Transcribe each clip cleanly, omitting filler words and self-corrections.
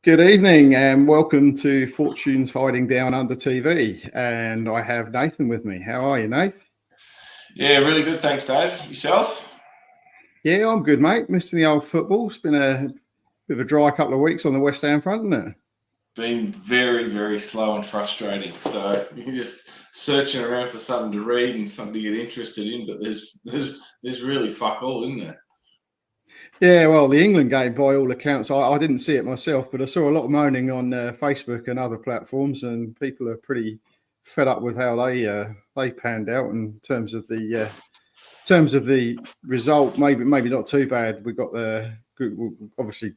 Good evening and welcome to Fortune's Hiding Down Under TV. And I have Nathan with me. How are you, Nath? Yeah, really good. Thanks, Dave. Yourself? Yeah, I'm good, mate. Missing the old football. It's been a bit of a dry couple of weeks on the West Ham front, isn't it? Been very, very slow and frustrating. So you're just searching around for something to read and something to get interested in, but there's really fuck all, isn't there? Yeah, well, the England game, by all accounts, I didn't see it myself, but I saw a lot of moaning on Facebook and other platforms, and people are pretty fed up with how they panned out in terms of the result. Maybe not too bad. We got the obviously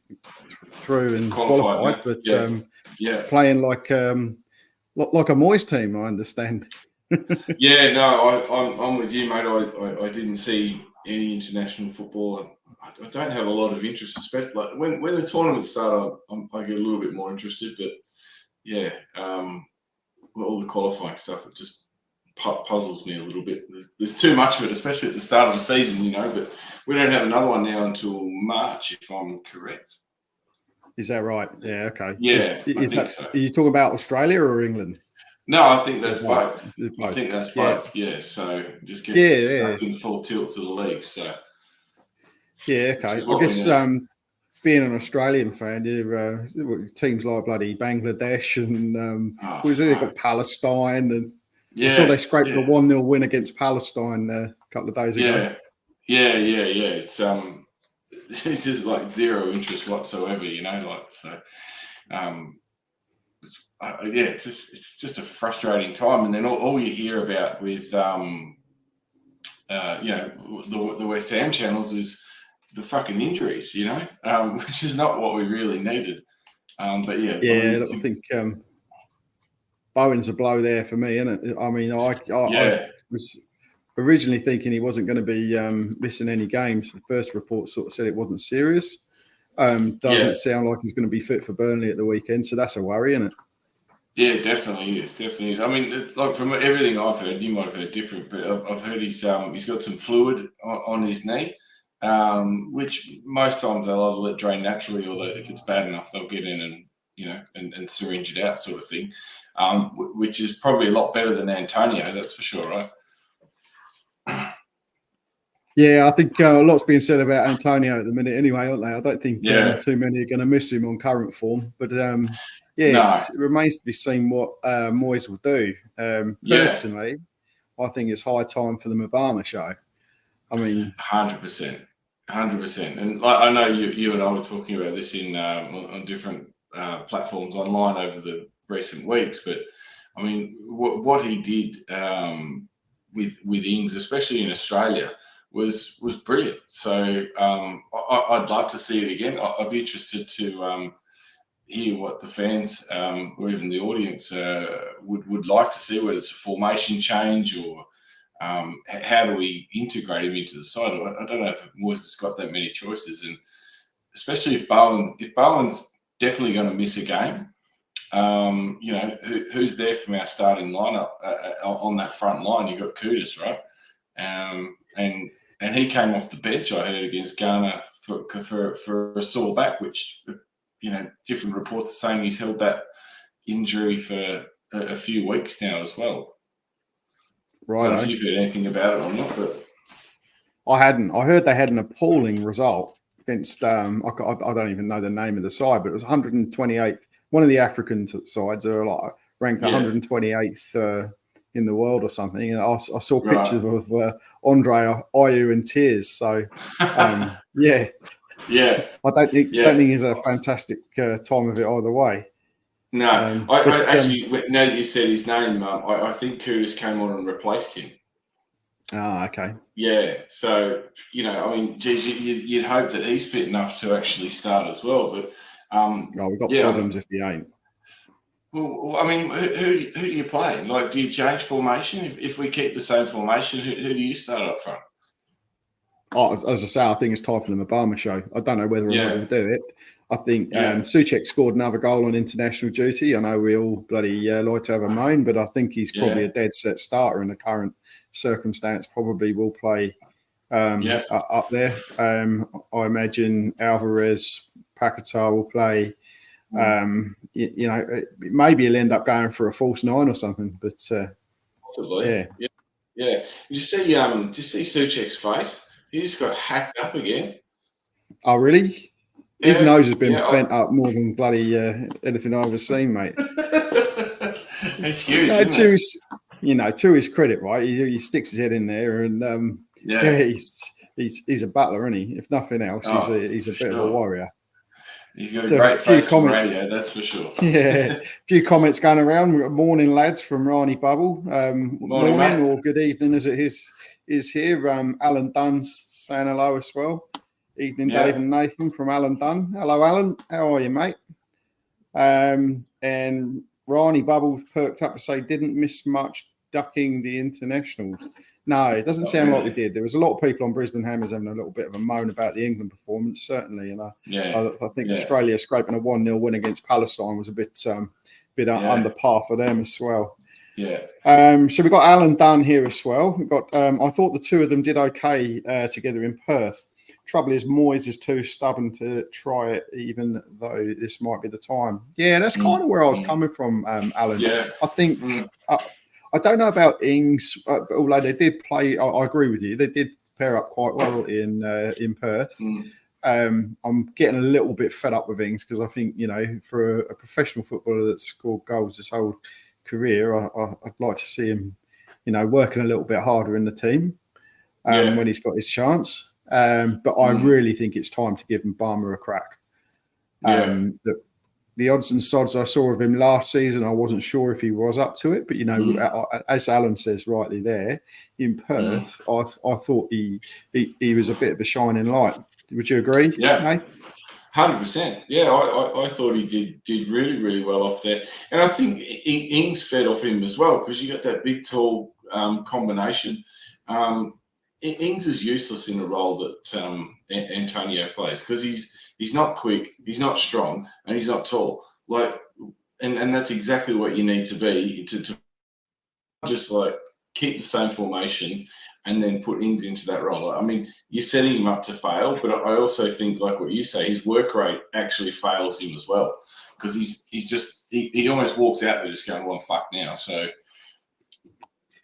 through and qualified, but playing like a Moyes team, I understand. Yeah, no, I'm with you, mate. I didn't see any international football. I don't have a lot of interest, especially like when the tournaments start. I get a little bit more interested, but yeah, all the qualifying stuff, it just puzzles me a little bit. There's too much of it, especially at the start of the season, but we don't have another one now until March, if I'm correct. Is that right? Yeah, okay. Yeah, I think so. Are you talking about Australia or England? No, I think that's both. I think that's both. Yeah, so just get stuck in full tilt to the league. So yeah, okay. I guess being an Australian fan, teams like bloody Bangladesh and they've got Palestine, and I saw they scraped a 1-0 win against Palestine a couple of days ago. Yeah. It's just like zero interest whatsoever, it's just a frustrating time. And then all you hear about with the West Ham channels is the fucking injuries, which is not what we really needed. But yeah, I think Bowen's a blow there for me, isn't it? I mean, I was originally thinking he wasn't going to be missing any games. The first report sort of said it wasn't serious. Doesn't sound like he's going to be fit for Burnley at the weekend, so that's a worry, isn't it? Yeah, definitely is. I mean, like from everything I've heard, you might have heard different, but I've heard he's got some fluid on his knee, which most times they'll either let drain naturally, or if it's bad enough, they'll get in and and syringe it out, sort of thing, which is probably a lot better than Antonio, that's for sure, right? Yeah, I think a lot's being said about Antonio at the minute anyway, aren't they? I don't think too many are going to miss him on current form. But it remains to be seen what Moyes will do. Personally, I think it's high time for the Obama show. I mean, 100%. And I know you and I were talking about this on different platforms online over the recent weeks, but I mean, what he did with Ings, especially in Australia, was brilliant. So I'd love to see it again. I'd be interested to hear what the fans or even the audience would like to see, whether it's a formation change or how do we integrate him into the side. I don't know if Moyes has got that many choices, and especially if Bowen's definitely going to miss a game. Who's there from our starting lineup on that front line? You've got Kudus, right? And he came off the bench, I heard, against Ghana for a sore back, which, different reports are saying he's held that injury for a few weeks now as well. Right. I don't know if you've heard anything about it or not, but I hadn't. I heard they had an appalling result against, I don't even know the name of the side, but it was 128th. One of the African sides are like ranked 128th in the world or something. And I saw pictures of Andre Ayew in tears. So, I don't think it's a fantastic time of it either way. No, I actually, now that you said his name, I think Kudus came on and replaced him. Oh, okay. Yeah, so, I mean, geez, you'd hope that he's fit enough to actually start as well. But we've got problems if he ain't. Well, I mean, who do you play? Like, do you change formation? If we keep the same formation, who do you start up front? Oh, as I say, I think it's time for the Obama show. I don't know whether or not he'll do it. I think Souček scored another goal on international duty. I know we all bloody like to have a moan, but I think he's probably a dead set starter in the current circumstance. Probably will play up there. I imagine Alvarez, Paquetá will play. You know, maybe he'll end up going for a false nine or something. But possibly, yeah. Did you see Suchek's face? He just got hacked up again. Oh, really? Yeah, his nose has been bent up more than bloody anything I've ever seen, mate. It's huge, isn't it? To his credit, right? He sticks his head in there, and he's a battler, isn't he? If nothing else, he's a bit of a warrior. He's got a great face for radio, that's for sure. Yeah, a few comments going around. Morning, lads, from Rani Bubble. Morning or good evening, as it is here. Alan Dunn's saying hello as well. Evening, Dave and Nathan from Alan Dunn. Hello, Alan. How are you, mate? And Rani Bubble perked up to say, didn't miss much ducking the internationals. No, it doesn't sound like we did. There was a lot of people on Brisbane Hammers having a little bit of a moan about the England performance, certainly. And I think Australia scraping a 1-0 win against Palestine was a bit under par for them as well. Yeah. So we've got Alan Dunn here as well. We've got. I thought the two of them did okay together in Perth. Trouble is, Moyes is too stubborn to try it, even though this might be the time. Yeah, that's kind of where I was coming from, Alan. Yeah. I think. I don't know about Ings, although they did play. I agree with you. They did pair up quite well in Perth. I'm getting a little bit fed up with Ings because I think, for a professional footballer that's scored goals this whole career, I'd like to see him, working a little bit harder in the team when he's got his chance. But I really think it's time to give Mbama a crack. The odds and sods I saw of him last season, I wasn't sure if he was up to it. But, as Alan says rightly there, in Perth, I thought he was a bit of a shining light. Would you agree? Yeah, Nate? 100%. Yeah, I thought he did really, really well off there. And I think Ings fed off him as well because you got that big, tall combination. Ings is useless in a role that Antonio plays because he's not quick, he's not strong, and he's not tall. And that's exactly what you need to be to just keep the same formation and then put Ings into that role. I mean, you're setting him up to fail, but I also think, like what you say, his work rate actually fails him as well because he almost walks out there just going, well, fuck now. So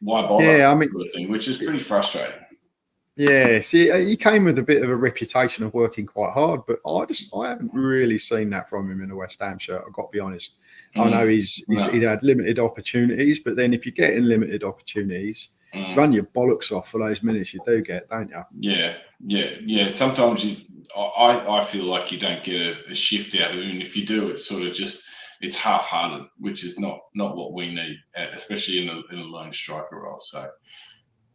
why bother? Yeah, I mean, sort of thing, which is pretty frustrating. Yeah, see, he came with a bit of a reputation of working quite hard, but I haven't really seen that from him in a West Ham shirt. I've got to be honest. I know he had limited opportunities, but then if you get in limited opportunities, run your bollocks off for those minutes you do get, don't you? Yeah. Sometimes I feel like you don't get a shift out of him, and if you do, it's sort of it's half-hearted, which is not what we need, especially in a lone striker role. So.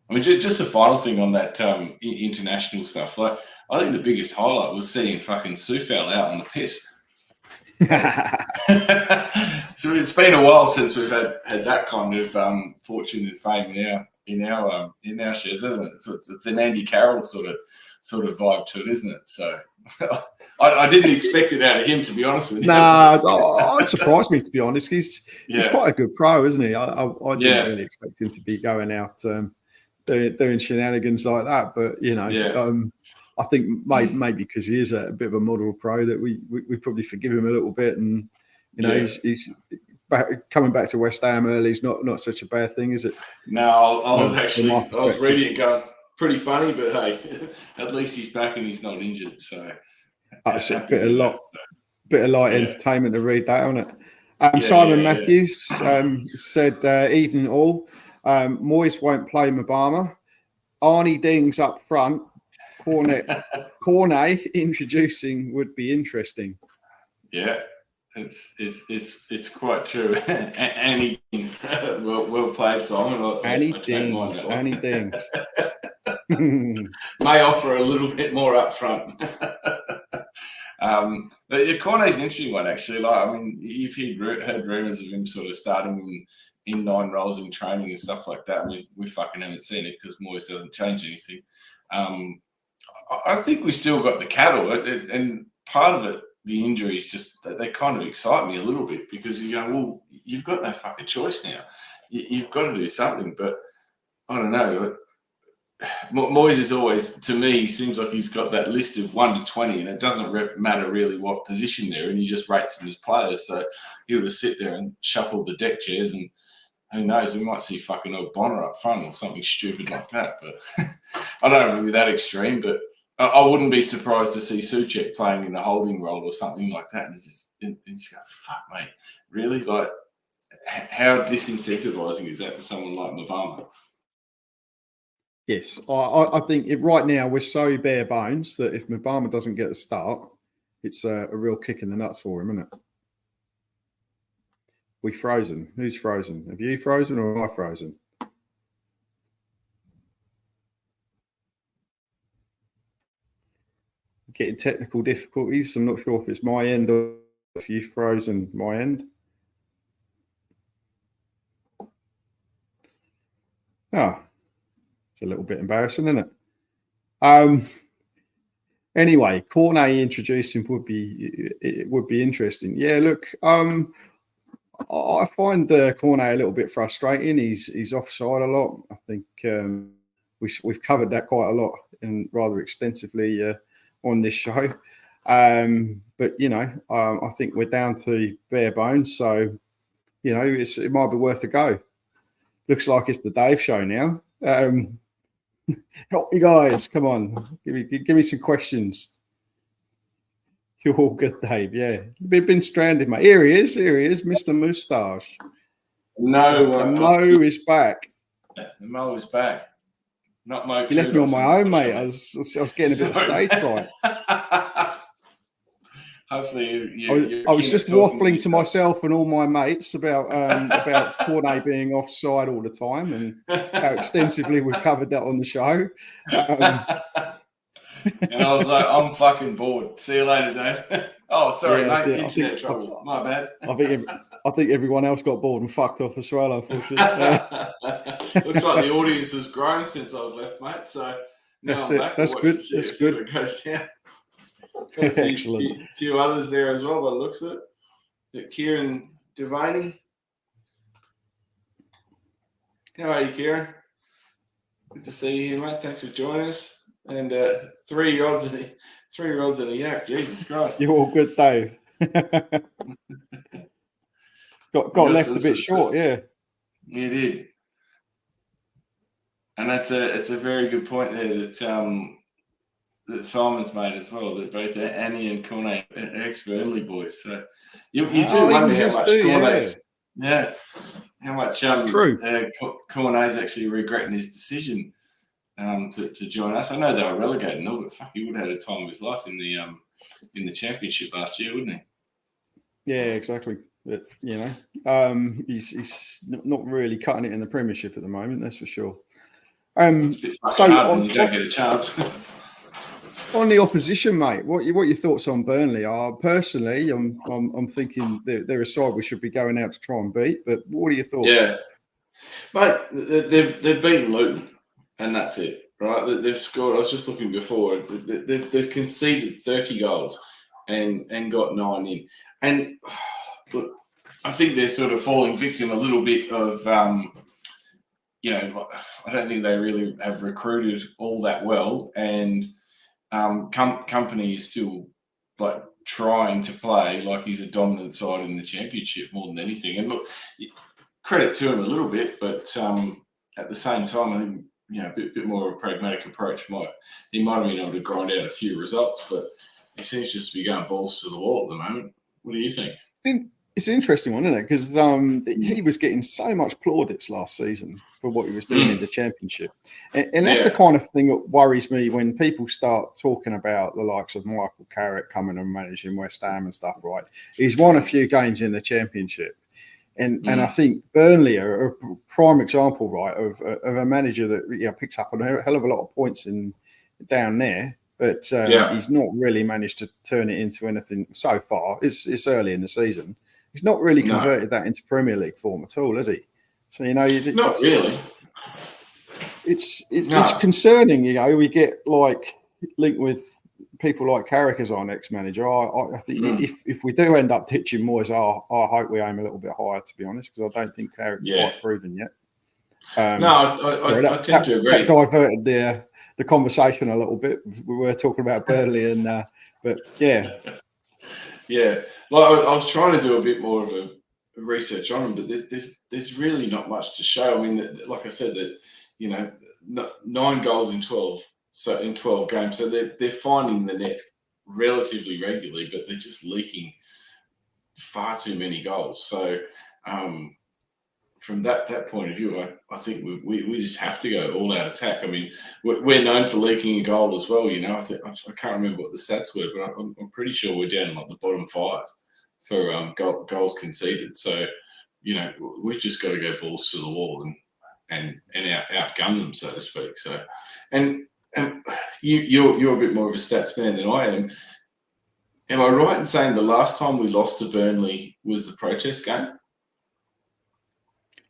I mean, just a final thing on that international stuff. I think the biggest highlight was seeing fucking Soufal out on the piss. So it's been a while since we've had that kind of fortune and fame in our shares, isn't it? So it's an Andy Carroll sort of vibe to it, isn't it? So I didn't expect it out of him, to be honest with you. Nah, it surprised me, to be honest. He's quite a good pro, isn't he? I didn't really expect him to be going out. Doing shenanigans like that, but I think maybe because he is a bit of a model pro that we probably forgive him a little bit, and he's coming back to West Ham early is not such a bad thing, is it? No, I was reading it going pretty funny, but hey, at least he's back and he's not injured, so that's a bit of light entertainment to read that, isn't it? Simon Matthews said, "Evening all. Moyes won't play Mbama. Arnie Dings up front. Cornet introducing would be interesting." Yeah, it's quite true. Annie Dings, well played, Simon. Annie Dings. May offer a little bit more up front. But Cornet's an interesting one, actually. You've heard rumours of him sort of starting in 9 roles in training and stuff like that. I mean, we fucking haven't seen it because Moyes doesn't change anything. I think we still got the cattle, and part of it, the injuries, just they kind of excite me a little bit because you go, well, you've got no fucking choice now. You've got to do something, but I don't know. Moyes is always, to me, seems like he's got that list of 1 to 20, and it doesn't matter really what position they're in. He just rates them as players. So he'll just sit there and shuffle the deck chairs, and who knows, we might see fucking old Bonner up front or something stupid like that. But I don't know if it'll be that extreme, but I wouldn't be surprised to see Souček playing in a holding role or something like that. And just go, fuck, mate, really? Like, how disincentivizing is that for someone like Mbama? Yes, I think right now we're so bare bones that if Mbama doesn't get a start, it's a real kick in the nuts for him, isn't it? We frozen. Who's frozen? Have you frozen or am I frozen? Getting technical difficulties. I'm not sure if it's my end or if you've frozen my end. Oh, it's a little bit embarrassing, isn't it? Anyway, Cornet introducing would be interesting. Yeah, look, I find Cornet a little bit frustrating. He's offside a lot. I think we've covered that quite a lot and rather extensively on this show. But I think we're down to bare bones. So it might be worth a go. Looks like it's the Dave show now. Help me, guys! Come on, give me some questions. You're all good, Dave. Yeah, you've been stranded, mate. Here he is, Mr. Moustache. No, Mo is back. Mo is back. Not Mo. You left me on my own, mate. I was getting a bit of stage fright. Hopefully, I was just waffling to myself and all my mates about Cornet being offside all the time and how extensively we've covered that on the show. And I was like, I'm fucking bored. See you later, Dave. Oh, sorry, mate. Internet trouble. My bad. I think everyone else got bored and fucked off as well, unfortunately. Looks like the audience has grown since I've left, mate. So now I'm back. That's good. That's good. It goes down. Excellent. A few others there as well, by the looks of it. Kieran Devaney. How are you, Kieran? Good to see you here, mate. Thanks for joining us. And 3-year-olds and a yak. Jesus Christ. You're all good, Dave. got left a bit short, yeah. You did. And it's a very good point there that Simon's made as well, that both Annie and Cornet are ex-Burnley boys. So you do wonder how much Cornet's... Yeah. How much Cornet's actually regretting his decision to join us. I know they were relegated, but fuck, he would have had a time of his life in the championship last year, wouldn't he? Yeah, exactly. But he's not really cutting it in the Premiership at the moment. That's for sure. It's a bit fucking hard when you don't get a chance. On the opposition, mate, what are your thoughts on Burnley? Personally, I'm thinking they're a side we should be going out to try and beat. But what are your thoughts? Yeah, mate, they've beaten Luton, and that's it, right? They've scored. I was just looking before. They've conceded 30 goals and got 9 in. And look, I think they're sort of falling victim a little bit of. I don't think they really have recruited all that well, and Company is still like trying to play like he's a dominant side in the championship more than anything. And look, credit to him a little bit, but at the same time, I think a bit more of a pragmatic approach he might have been able to grind out a few results, but he seems just to be going balls to the wall at the moment. What do you think? It's an interesting one, isn't it? Because he was getting so much plaudits last season for what he was doing in the championship. And that's the kind of thing that worries me when people start talking about the likes of Michael Carrick coming and managing West Ham and stuff, right? He's won a few games in the championship. And I think Burnley are a prime example, right, of a manager that picks up a hell of a lot of points down there. But he's not really managed to turn it into anything so far. It's early in the season. He's not really converted that into Premier League form at all, has he? So not really. It's concerning. We get linked with people like Carrick as our next manager. I think if we do end up ditching Moyes, I hope we aim a little bit higher, to be honest, because I don't think Carrick's quite proven yet. No, Sorry, I tend to that agree. diverted the conversation a little bit. We were talking about Burnley, and but yeah, Yeah, like I was trying to do a bit more of a research on them, but there's really not much to show. I mean, like I said, that 9 goals in 12, so in 12 games, so they're finding the net relatively regularly, but they're just leaking far too many goals. So from that point of view, I think we just have to go all out attack. I mean, we're known for leaking a goal as well. I can't remember what the stats were, but I'm pretty sure we're down like the bottom 5 for goals conceded. So we've just got to go balls to the wall and outgun them, so to speak. So, and you're a bit more of a stats man than I am. Am I right in saying the last time we lost to Burnley was the protest game?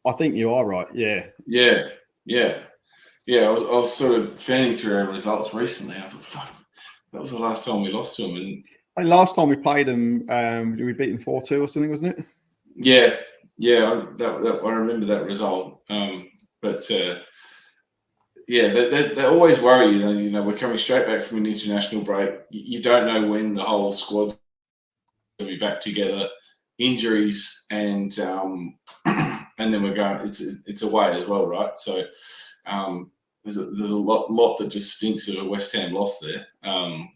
I think you are right. Yeah. I was sort of fanning through our results recently. I thought, fuck, that was the last time we lost to them. And Last time we played them, we beat them 4-2 or something, wasn't it? Yeah. I remember that result. They always worry. We're coming straight back from an international break. You don't know when the whole squad's going to be back together. Injuries and then we're going. It's away as well, right? So there's a lot that just stinks of a West Ham loss there. I'm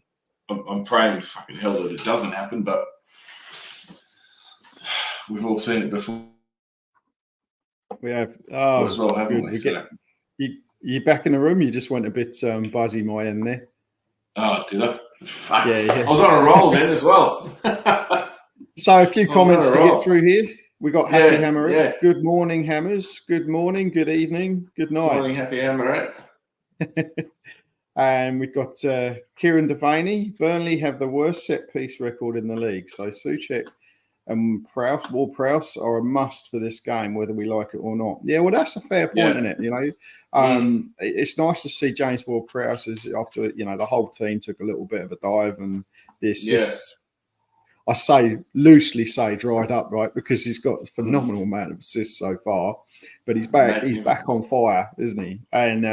praying fucking hell that it doesn't happen, but we've all seen it before. We have. Oh, as well, haven't we? You back in the room? You just went a bit buzzy, my end there. Oh, did I? Fuck. Yeah. I was on a roll then as well. So a few comments to get through here. We got Happy Hammer. Yeah. Good morning, Hammers. Good morning, good evening, good night. Morning, Happy Hammer. And we've got Kieran Devaney. Burnley have the worst set piece record in the league. So Souček and Ward-Prowse are a must for this game, whether we like it or not. Yeah, well, that's a fair point, isn't it? It's nice to see James Ward-Prowse after the whole team took a little bit of a dive, and the assists. I loosely say dried up, right? Because he's got a phenomenal amount of assists so far, but he's back. He's back on fire, isn't he? And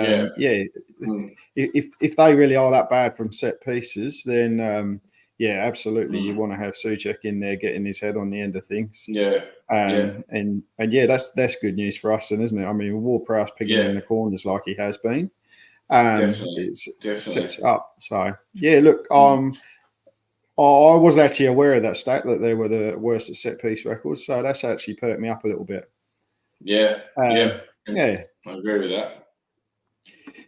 if they really are that bad from set pieces, then absolutely, you want to have Souček in there getting his head on the end of things. And that's good news for us, isn't it? I mean, Ward-Prowse picking in the corners like he has been, definitely sets up. So look, I was actually aware of that stat that they were the worst at set piece records, so that's actually perked me up a little bit. I agree with that.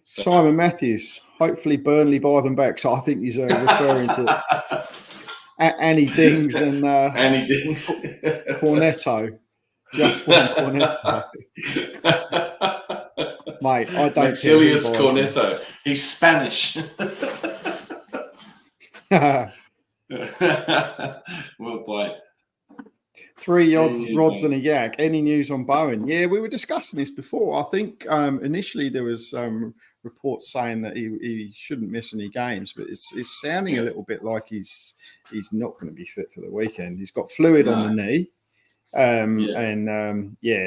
So. Simon Matthews, hopefully Burnley buy them back. So I think he's referring to Annie Dings and Annie Dings, Cornetto, just one Cornetto. Mate, I don't Maxilius Cornetto. He's Spanish. Well played. 3 rods and a yak. Any news on Bowen? Yeah, we were discussing this before. I think initially there was reports saying that he shouldn't miss any games, but it's sounding a little bit like he's not going to be fit for the weekend. He's got fluid on the knee,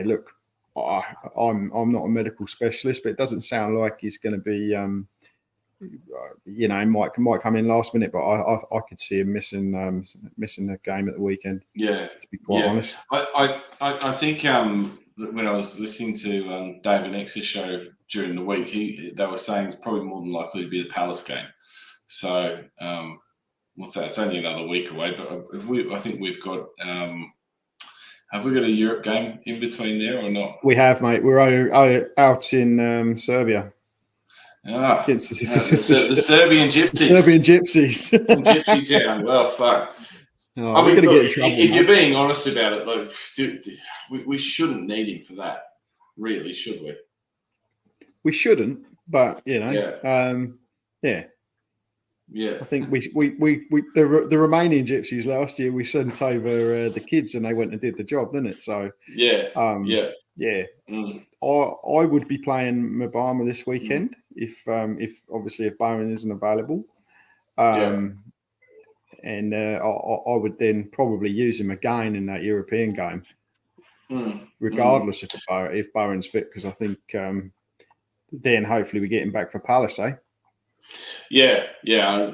look, I'm not a medical specialist, but it doesn't sound like he's going to be. Might come in last minute, but I could see him missing the game at the weekend. Yeah, to be quite honest. I think when I was listening to David X's show during the week, they were saying it's probably more than likely to be the Palace game. So what's that? It's only another week away, but I think we've got. Have we got a Europe game in between there or not? We have, mate. We're out in Serbia. The Serbian Gypsies. Serbian Gypsies. Gypsy town. Well, fuck. Oh, I mean, look, if you're being honest about it, like, we shouldn't need him for that. Really, should we? We shouldn't, but I think we the Romanian Gypsies last year we sent over the kids and they went and did the job, didn't it? So I would be playing Mabama this weekend if Bowen isn't available, and I would then probably use him again in that European game. regardless if Bowen's fit, because I think then hopefully we get him back for Palace, eh? Yeah.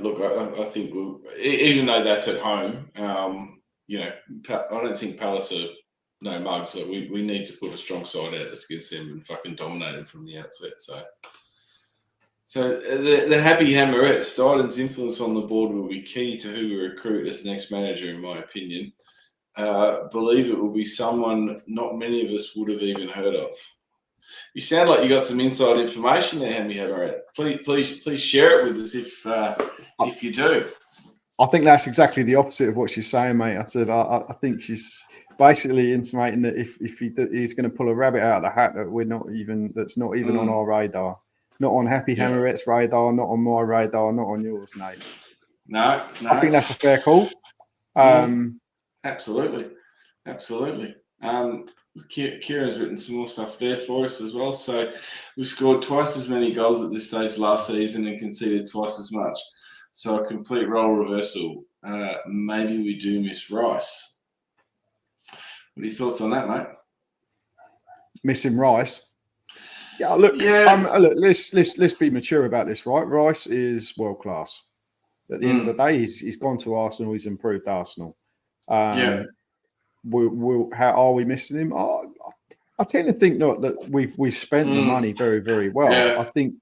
Look, I think even though that's at home, I don't think Palace are no mugs. So we need to put a strong side out against them and fucking dominate them from the outset. So the Happy Hammerette, Steiden's influence on the board will be key to who we recruit as next manager, in my opinion. Believe it will be someone not many of us would have even heard of. You sound like you got some inside information there, Happy Hammerette. Please share it with us if you do. I think that's exactly the opposite of what she's saying, mate. I said I think she's basically intimating that if he's going to pull a rabbit out of the hat that's not even on our radar. Not on Happy Hammerette's radar, not on my radar, not on yours, Nate. No. I think that's a fair call. Absolutely. Kieran's written some more stuff there for us as well. So we scored twice as many goals at this stage last season and conceded twice as much. So a complete role reversal. Maybe we do miss Rice. What are your thoughts on that, mate? Missing Rice. Yeah, look. Look, let's be mature about this, right? Rice is world class. At the end of the day, he's gone to Arsenal. He's improved Arsenal. How are we missing him? I tend to think that we've spent the money very, very well. Yeah. I think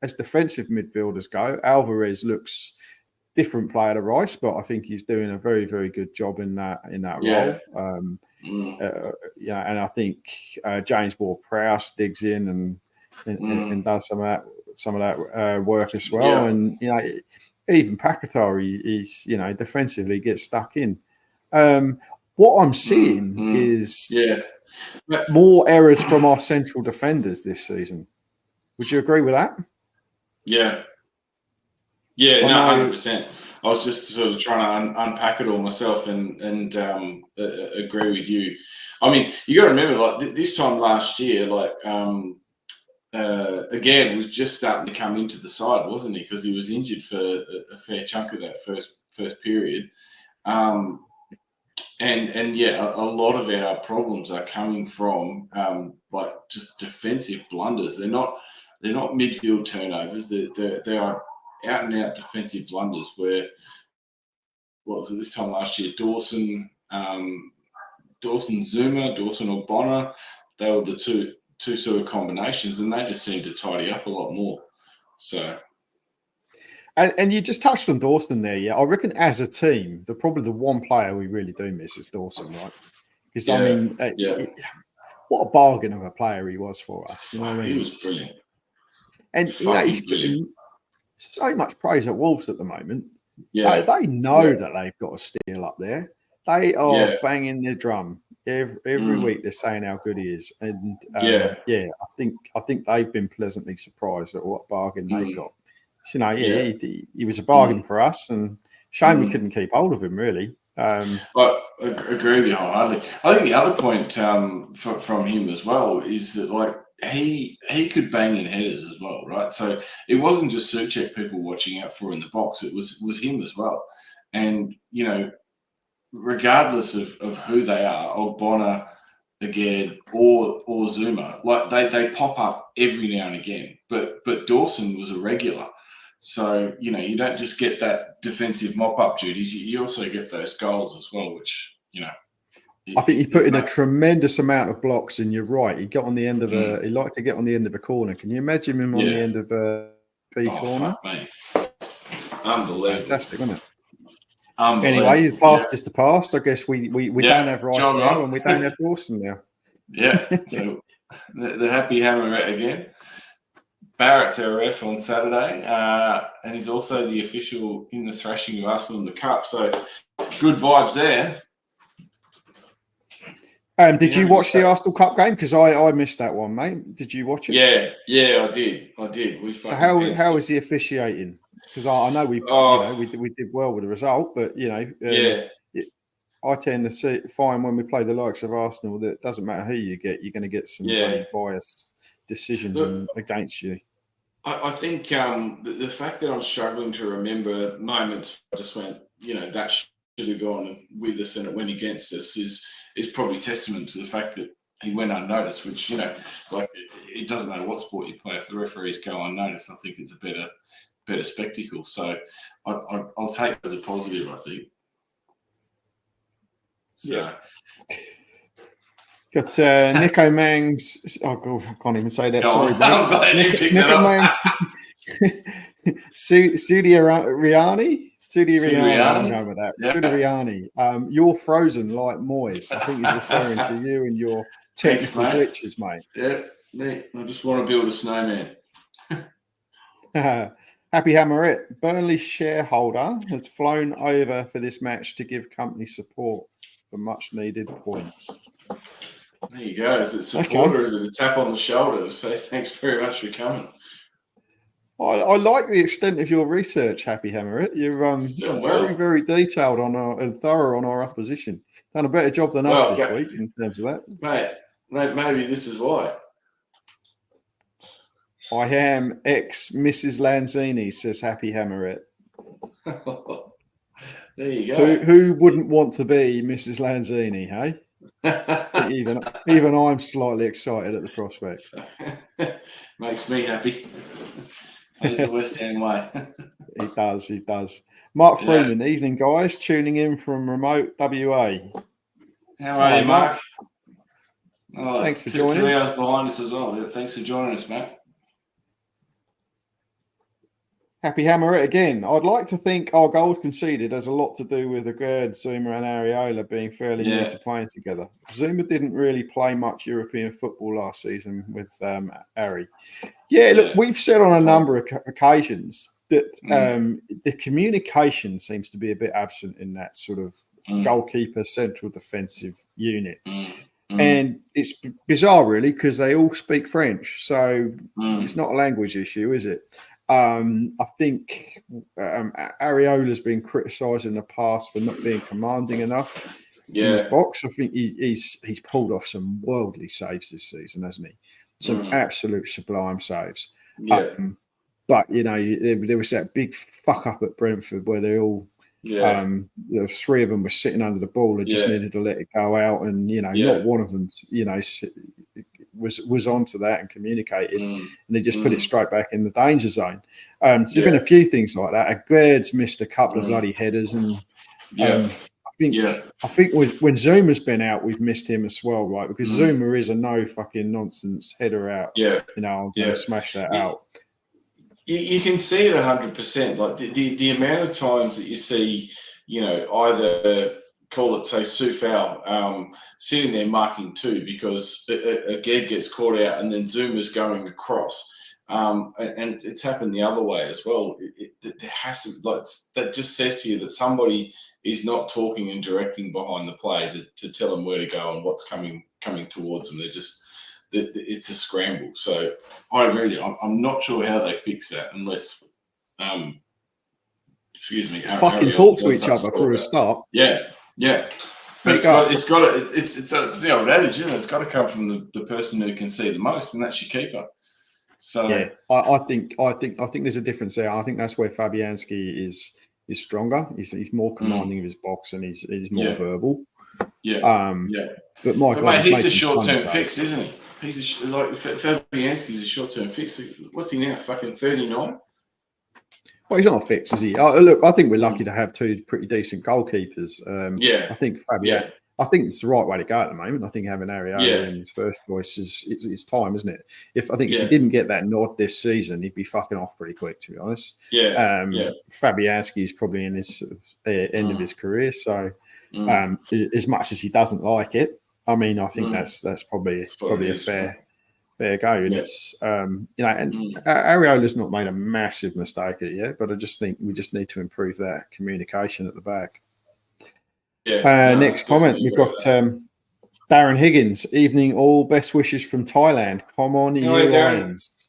as defensive midfielders go, Alvarez looks different player to Rice, but I think he's doing a very, very good job in that role. And I think James Ward-Prowse digs in and does some of that work as well. Yeah. And even Paquetá, he's defensively gets stuck in. What I'm seeing is more errors from our central defenders this season. Would you agree with that? Yeah. Yeah, no, 100%. I was just sort of trying to unpack it all myself and agree with you. I mean, you got to remember, like this time last year, again, was just starting to come into the side, wasn't he? Because he was injured for a fair chunk of that first period. And a lot of our problems are coming from just defensive blunders. They're not midfield turnovers. They are out and out defensive blunders. Where what was it this time last year? Dawson Zuma, Dawson Ogbonna. They were the two sort of combinations, and they just seem to tidy up a lot more. So. And you just touched on Dawson there, yeah. I reckon as a team, probably the one player we really do miss is Dawson, right? Because what a bargain of a player he was for us. You know what I mean? He was brilliant. And he's getting so much praise at Wolves at the moment. Yeah, they know that they've got a steal up there. They are banging their drum every week. They're saying how good he is, and I think they've been pleasantly surprised at what bargain they got. So, he was a bargain for us, and shame we couldn't keep hold of him, really. I agree with you wholeheartedly. I think the other point from him as well is that, he could bang in headers as well, right? So it wasn't just Suchek people watching out for in the box. It was him as well. And, regardless of who they are, Ogbonna, again, or Zuma, they pop up every now and again. But Dawson was a regular. So, you don't just get that defensive mop-up duties. You also get those goals as well, which, I think he put in a tremendous amount of blocks, and you're right. He got on the end of he liked to get on the end of a corner. Can you imagine him on the end of a corner? Fuck me. Unbelievable. Fantastic, wasn't it? Anyway, the past is the past. I guess we don't have Rice now, and we don't have Dawson now. Yeah. So the Happy Hammerette again. Barrett's our ref on Saturday, and he's also the official in the thrashing of Arsenal in the Cup. So good vibes there. Did you watch the Arsenal Cup game? Because I missed that one, mate. Did you watch it? Yeah, I did. So how was the officiating? Because I know we did well with the result, but I tend to find when we play the likes of Arsenal that it doesn't matter who you get, you're going to get some very biased decisions against you. I think the fact that I'm struggling to remember moments, I just went, that should have gone with us and it went against us is probably testament to the fact that he went unnoticed, which, like it doesn't matter what sport you play. If the referees go unnoticed, I think it's a better spectacle. So I'll take it as a positive, I think. So. Yeah. Got Nico Mangs. Oh God, I can't even say that. Sorry, mate. Nico Mangs. Sudiariani. I'm going with that. Yeah. Sudiariani. You're frozen like Moyes. I think he's referring to you and your technical glitches, mate. Yeah, mate. I just want to build a snowman. Happy Hammerit. Burnley shareholder has flown over for this match to give company support for much needed points. There you go. Is it support or is it a tap on the shoulder to say thanks very much for coming? I like the extent of your research, Happy Hammerit. You're very, very detailed and thorough on our opposition. Done a better job than us this week in terms of that. Mate, maybe this is why. I am ex-Mrs. Lanzini, says Happy Hammerit. There you go. Who wouldn't want to be Mrs. Lanzini, hey? even I'm slightly excited at the prospect. Makes me happy. Plays the West Ham way. He does. Mark Freeman, evening guys, tuning in from remote WA. How are you, Mark? Thanks for joining. 2 hours behind us as well. Yeah, thanks for joining us, mate. Happy Hammer again. I'd like to think our goals conceded has a lot to do with Aguerd, Zuma and Areola being fairly new to playing together. Zuma didn't really play much European football last season with Ari. Yeah, look, we've said on a number of occasions that the communication seems to be a bit absent in that sort of goalkeeper central defensive unit. And it's bizarre, really, because they all speak French. So it's not a language issue, is it? I think Areola's been criticised in the past for not being commanding enough in his box. I think he's pulled off some worldly saves this season, hasn't he? Some absolute sublime saves. Yeah. But, there was that big fuck up at Brentford where they all, the three of them were sitting under the ball and just needed to let it go out. And, not one of them, was onto that and communicated, and they just put it straight back in the danger zone. So there's been a few things like that. Aguerd's missed a couple of bloody headers, and I think when Zuma's been out, we've missed him as well, right? Because Zuma is a no fucking nonsense header out. I'm going to smash that out. You can see it 100%. Like the amount of times that you see, either call it, say, Soufal sitting there marking two because Aguerd gets caught out and then Zuma's going across. And it's happened the other way as well. There has to, that just says to you that somebody is not talking and directing behind the play to tell them where to go and what's coming towards them. They're just, it's a scramble. So I'm not sure how they fix that unless, excuse me, fucking talk to each other for a start. Yeah. But it's the old adage, isn't it? It's got to come from the person who can see the most, and that's your keeper. So I think there's a difference there. I think that's where Fabianski is stronger. He's more commanding of his box, and he's more verbal. But mate, he's a short-term fix, isn't he? Fabianski's a short-term fix. What's he now? Fucking 39. Well, he's not a fix, is he? Look, I think we're lucky to have two pretty decent goalkeepers. I think Fabian. I think it's the right way to go at the moment. I think having Areola in his first choice is time, isn't it? If he didn't get that nod this season, he'd be fucking off pretty quick, to be honest. Fabianski is probably in his end of his career, so as much as he doesn't like it, I mean, I think that's probably a fair go. And it's and Areola's not made a massive mistake yet, but I just think we just need to improve that communication at the back. Next comment, we've got Darren Higgins. Evening all, best wishes from Thailand. Come on, you Irons.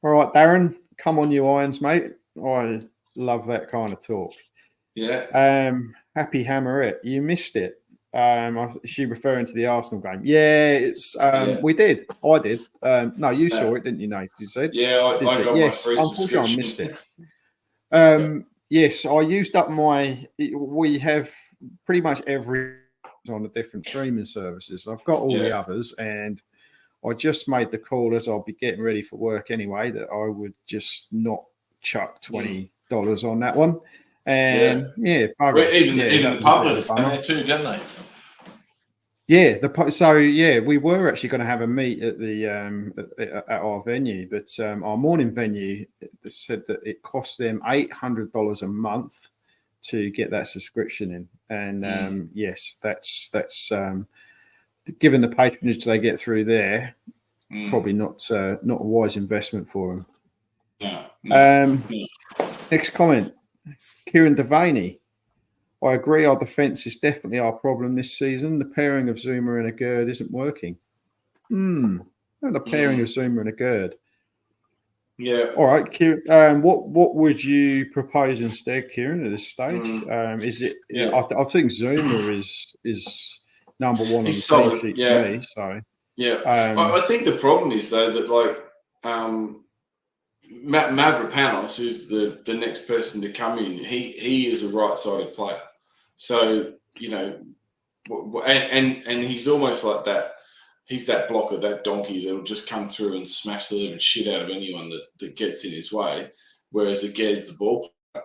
All right, Darren, come on, you Irons, mate. I love that kind of talk. Happy Hammerette, you missed it. Is she referring to the Arsenal game? It's we did. I did. No, you saw it, didn't you, Nate? You said. I got yes. My unfortunately, I missed it. Yes, I used up my. We have pretty much every on the different streaming services. I've got all the others, and I just made the call as I'll be getting ready for work anyway that I would just not chuck $20 on that one. And even the public done there too, didn't they? Yeah, we were actually going to have a meet at the at our venue, but our morning venue said that it cost them $800 a month to get that subscription in, and yes, that's given the patronage they get through there, probably not a wise investment for them. Next comment, Kieran Devaney. I agree, our defence is definitely our problem this season. The pairing of Zuma and a Gerd isn't working. The pairing of Zuma and a Gerd. Yeah. All right, Kieran. What would you propose instead, Kieran, at this stage? Is it? Yeah. I think Zuma is number one on the team sheet for me. So I think the problem is though that Mavropanos, who's the next person to come in, he is a right-sided player. So, and he's almost like that. He's that blocker, that donkey that'll just come through and smash the living shit out of anyone that gets in his way, whereas Aged's the ball player.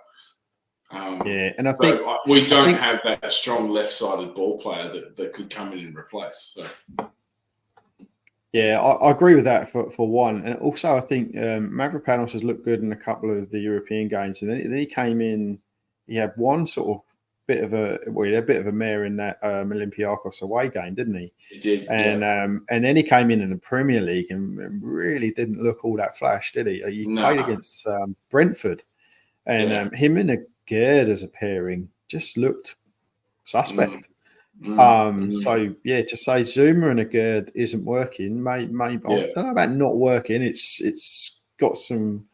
And I think we don't have that strong left-sided ball player that could come in and replace. So. Yeah, I agree with that for one. And also I think Mavropanos has looked good in a couple of the European games. And then he came in, he had one sort of bit of a mare in that Olympiacos away game, didn't he? He did. And then he came in the Premier League and really didn't look all that flash, did he? He played against Brentford. And him and Gerd as a pairing just looked suspect. So to say Zuma and a Gerd isn't working, maybe I don't know about not working. It's got some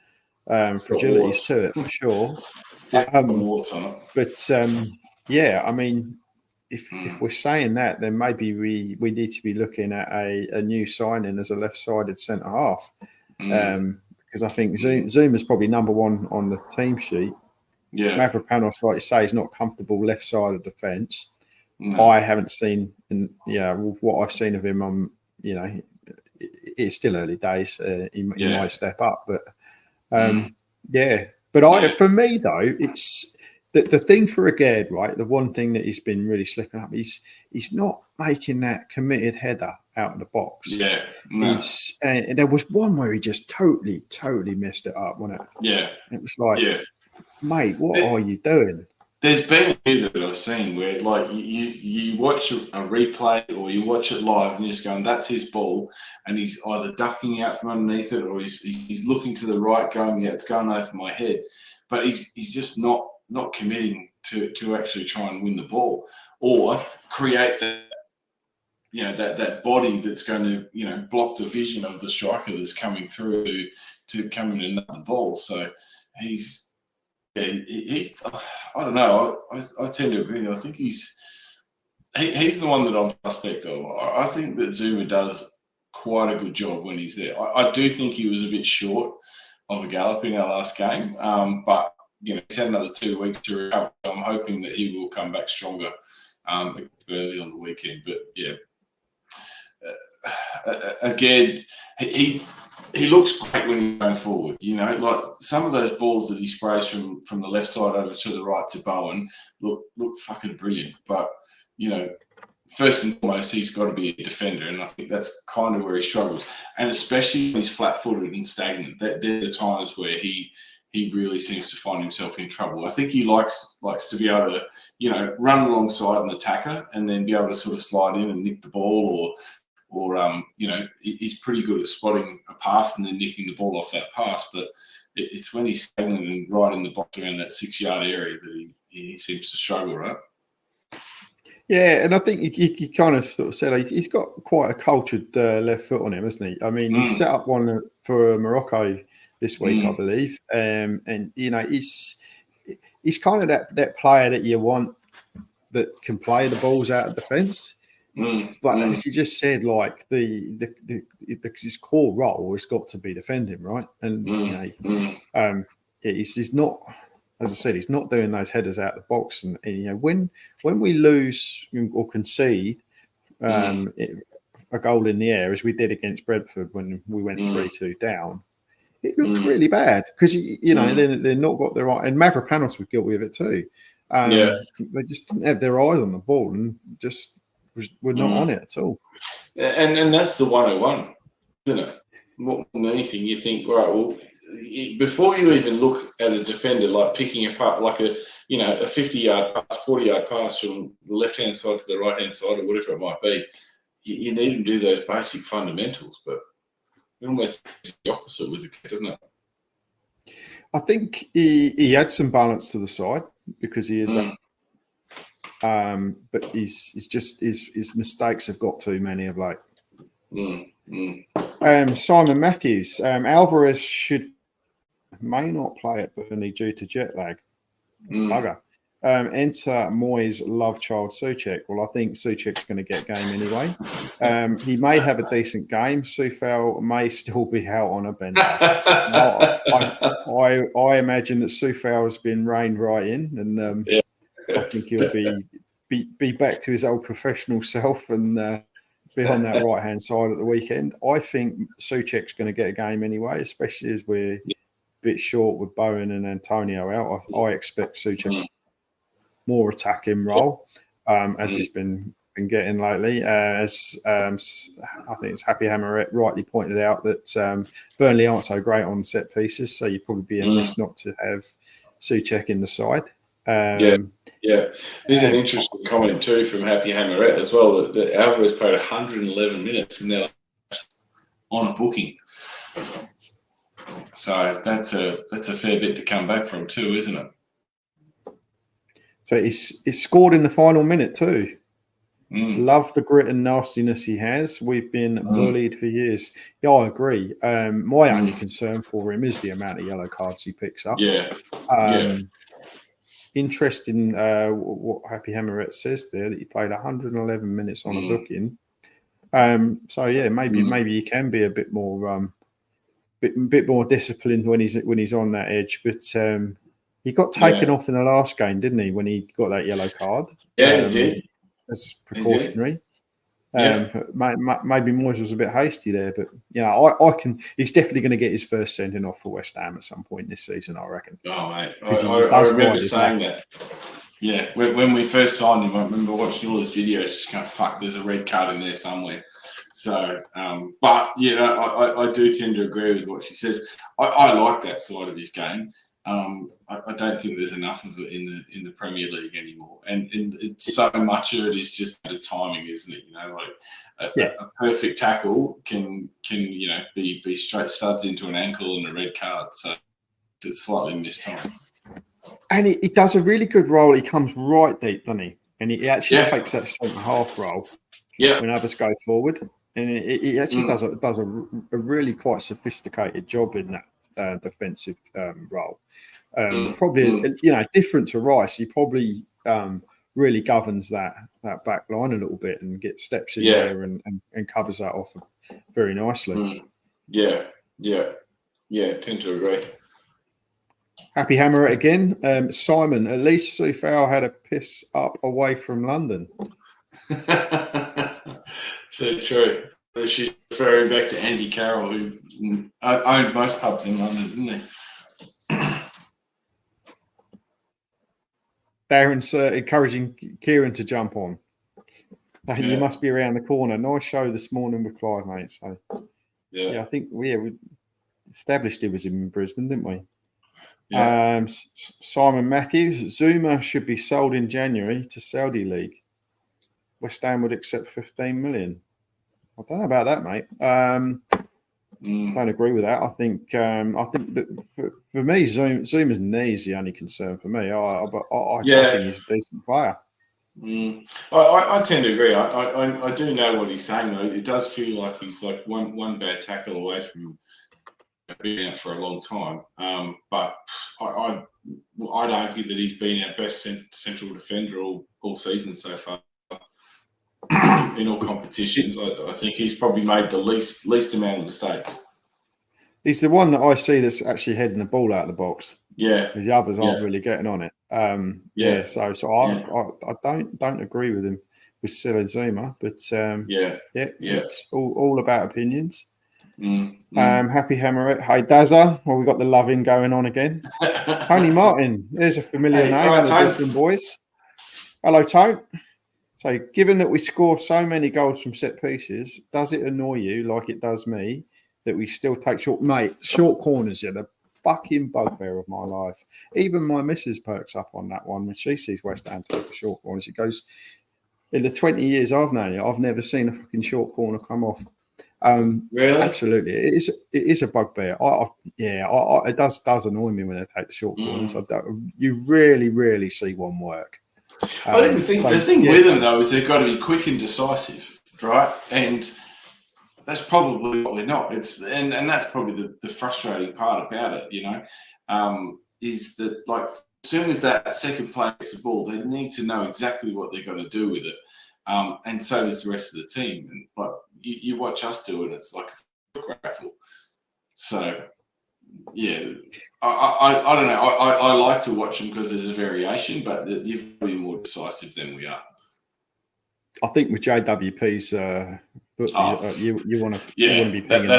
fragilities to it for sure. I mean, if we're saying that, then maybe we need to be looking at a new signing as a left-sided centre half, because I think Zuma's probably number one on the team sheet. Yeah, Mavropanos, like you say, is not comfortable left side of defence. No. I haven't seen, what I've seen of him, it's still early days. He might step up, but for me though, it's the thing for Aged, right? The one thing that he's been really slipping up, he's not making that committed header out of the box. Yeah, no. And there was one where he just totally messed it up, wasn't it? Yeah, it was like, mate, what are you doing? There's been a few that I've seen where, like, you watch a replay or you watch it live and you're just going, that's his ball, and he's either ducking out from underneath it or he's looking to the right, going, it's going over my head, but he's just not committing to actually try and win the ball or create that, that body that's going to, block the vision of the striker that's coming through to come in and nut the ball. So he's I don't know. I tend to agree. I think he's the one that I'm suspect of. I think that Zuma does quite a good job when he's there. I do think he was a bit short of a gallop in our last game, but he's had another 2 weeks to recover. So I'm hoping that he will come back stronger early on the weekend. But again, he looks great when he's going forward. Like some of those balls that he sprays from the left side over to the right to Bowen look fucking brilliant. But first and foremost, he's got to be a defender, and I think that's kind of where he struggles. And especially when he's flat-footed and stagnant, they're the times where he really seems to find himself in trouble. I think he likes to be able to run alongside an attacker and then be able to sort of slide in and nick the ball, or he's pretty good at spotting a pass and then nicking the ball off that pass. But it's when he's stagnant and right in the box around that 6-yard area that he seems to struggle, right? Yeah, and I think you kind of sort of said he's got quite a cultured left foot on him, hasn't he? I mean, he set up one for Morocco this week, I believe, and he's kind of that player that you want that can play the balls out of defence. But as you just said, like his core role has got to be defending, right? And he's not as I said, he's not doing those headers out the box. And you know, when we lose or concede a goal in the air, as we did against Brentford when we went 3-2 down, it looks really bad because you know they're not got their eye. And Mavropanos was guilty of it too. They just didn't have their eyes on the ball and just were not on it at all. And that's the 101, isn't it? More than anything, you think, right, well, before you even look at a defender, like picking apart like a 50-yard pass, 40-yard pass from the left-hand side to the right-hand side or whatever it might be, you need to do those basic fundamentals, but it almost is the opposite with the kid, doesn't it? I think he had some balance to the side because he is but his mistakes have got too many of late. Simon Matthews, Alvarez may not play at Burnley due to jet lag. Bugger. Enter Moyes' love child Souček. Well, I think Souček's going to get game anyway. He may have a decent game. Soufal may still be out on a bender. I imagine that Soufal has been reined right in, and I think he'll be back to his old professional self and be on that right hand side at the weekend. I think Souček's going to get a game anyway, especially as we're a bit short with Bowen and Antonio out. I expect Souček more attacking role as he's been getting lately. As I think it's Happy Hammerett rightly pointed out that Burnley aren't so great on set pieces, so you'd probably be amiss not to have Souček in the side. There's an interesting comment too from Happy Hammerett as well that Alvarez played 111 minutes and they're on a booking. So that's a fair bit to come back from too, isn't it? So he's scored in the final minute too. Love the grit and nastiness he has. We've been bullied for years. Yeah, I agree. My only concern for him is the amount of yellow cards he picks up. Interesting what Happy Hammerett says there, that he played 111 minutes on a booking. So yeah, maybe he can be a bit more bit more disciplined when he's on that edge. But he got taken off in the last game, didn't he? When he got that yellow card, he did. As precautionary. Maybe Moyes was a bit hasty there, but you know, he's definitely going to get his first sending off for West Ham at some point this season, I reckon. Oh mate, I remember saying that. Yeah, when we first signed him, I remember watching all his videos, just going, "Fuck, there's a red card in there somewhere." So, but you know, I do tend to agree with what she says. I like that side of his game. I don't think there's enough of it in the Premier League anymore, and it's so much of it is just the timing, isn't it? You know, like a perfect tackle can be straight studs into an ankle and a red card, so it's slightly mistimed. And he does a really good role. He comes right deep, doesn't he? And he actually takes that centre half role when others go forward, and he actually does a really quite sophisticated job in that defensive role. Probably different to Rice. He probably really governs that back line a little bit and gets steps in there and covers that off very nicely. Tend to agree. Happy Hammer again. Simon, at least Soufal had a piss up away from London. So true. She's referring back to Andy Carroll, who owned most pubs in London, didn't he? Darren's encouraging Kieran to jump on. You must be around the corner. Nice show this morning with Clive, mate. So, I think we established he was in Brisbane, didn't we? Yeah. Simon Matthews, Zuma should be sold in January to Saudi League. West Ham would accept 15 million. I don't know about that, mate. Don't agree with that. I think that for me, Zuma's knee is the only concern for me. I think he's a decent player. I tend to agree. I do know what he's saying though. It does feel like he's like one bad tackle away from being out for a long time. But I'd argue that he's been our best central defender all season so far. In all competitions, I think he's probably made the least amount of mistakes. He's the one that I see that's actually heading the ball out of the box. Yeah. The others aren't really getting on it. So I don't agree with him with Silla Zuma, but it's all about opinions. Happy Hammerit. Hey Dazza, well, we got the loving going on again. Tony Martin, there's a familiar name on the Brisbane boys. Hello, Tone. So, given that we score so many goals from set pieces, does it annoy you like it does me that we still take short corners? Yeah, the fucking bugbear of my life. Even my missus perks up on that one when she sees West Ham take a short corner. She goes, in the 20 years I've known you, I've never seen a fucking short corner come off. Really? Absolutely, it is a bugbear. It does annoy me when they take the short corners. You rarely see one work. I think the thing with them though is they've got to be quick and decisive, right? And that's probably what we're not. And that's probably the frustrating part about it, you know, is that like as soon as that second player gets the ball, they need to know exactly what they're going to do with it. And so does the rest of the team. And like you watch us do it, it's like a raffle. So yeah, I don't know. I like to watch them because there's a variation, but you've got to be more decisive than we are. I think with JWP's, you want to be pinging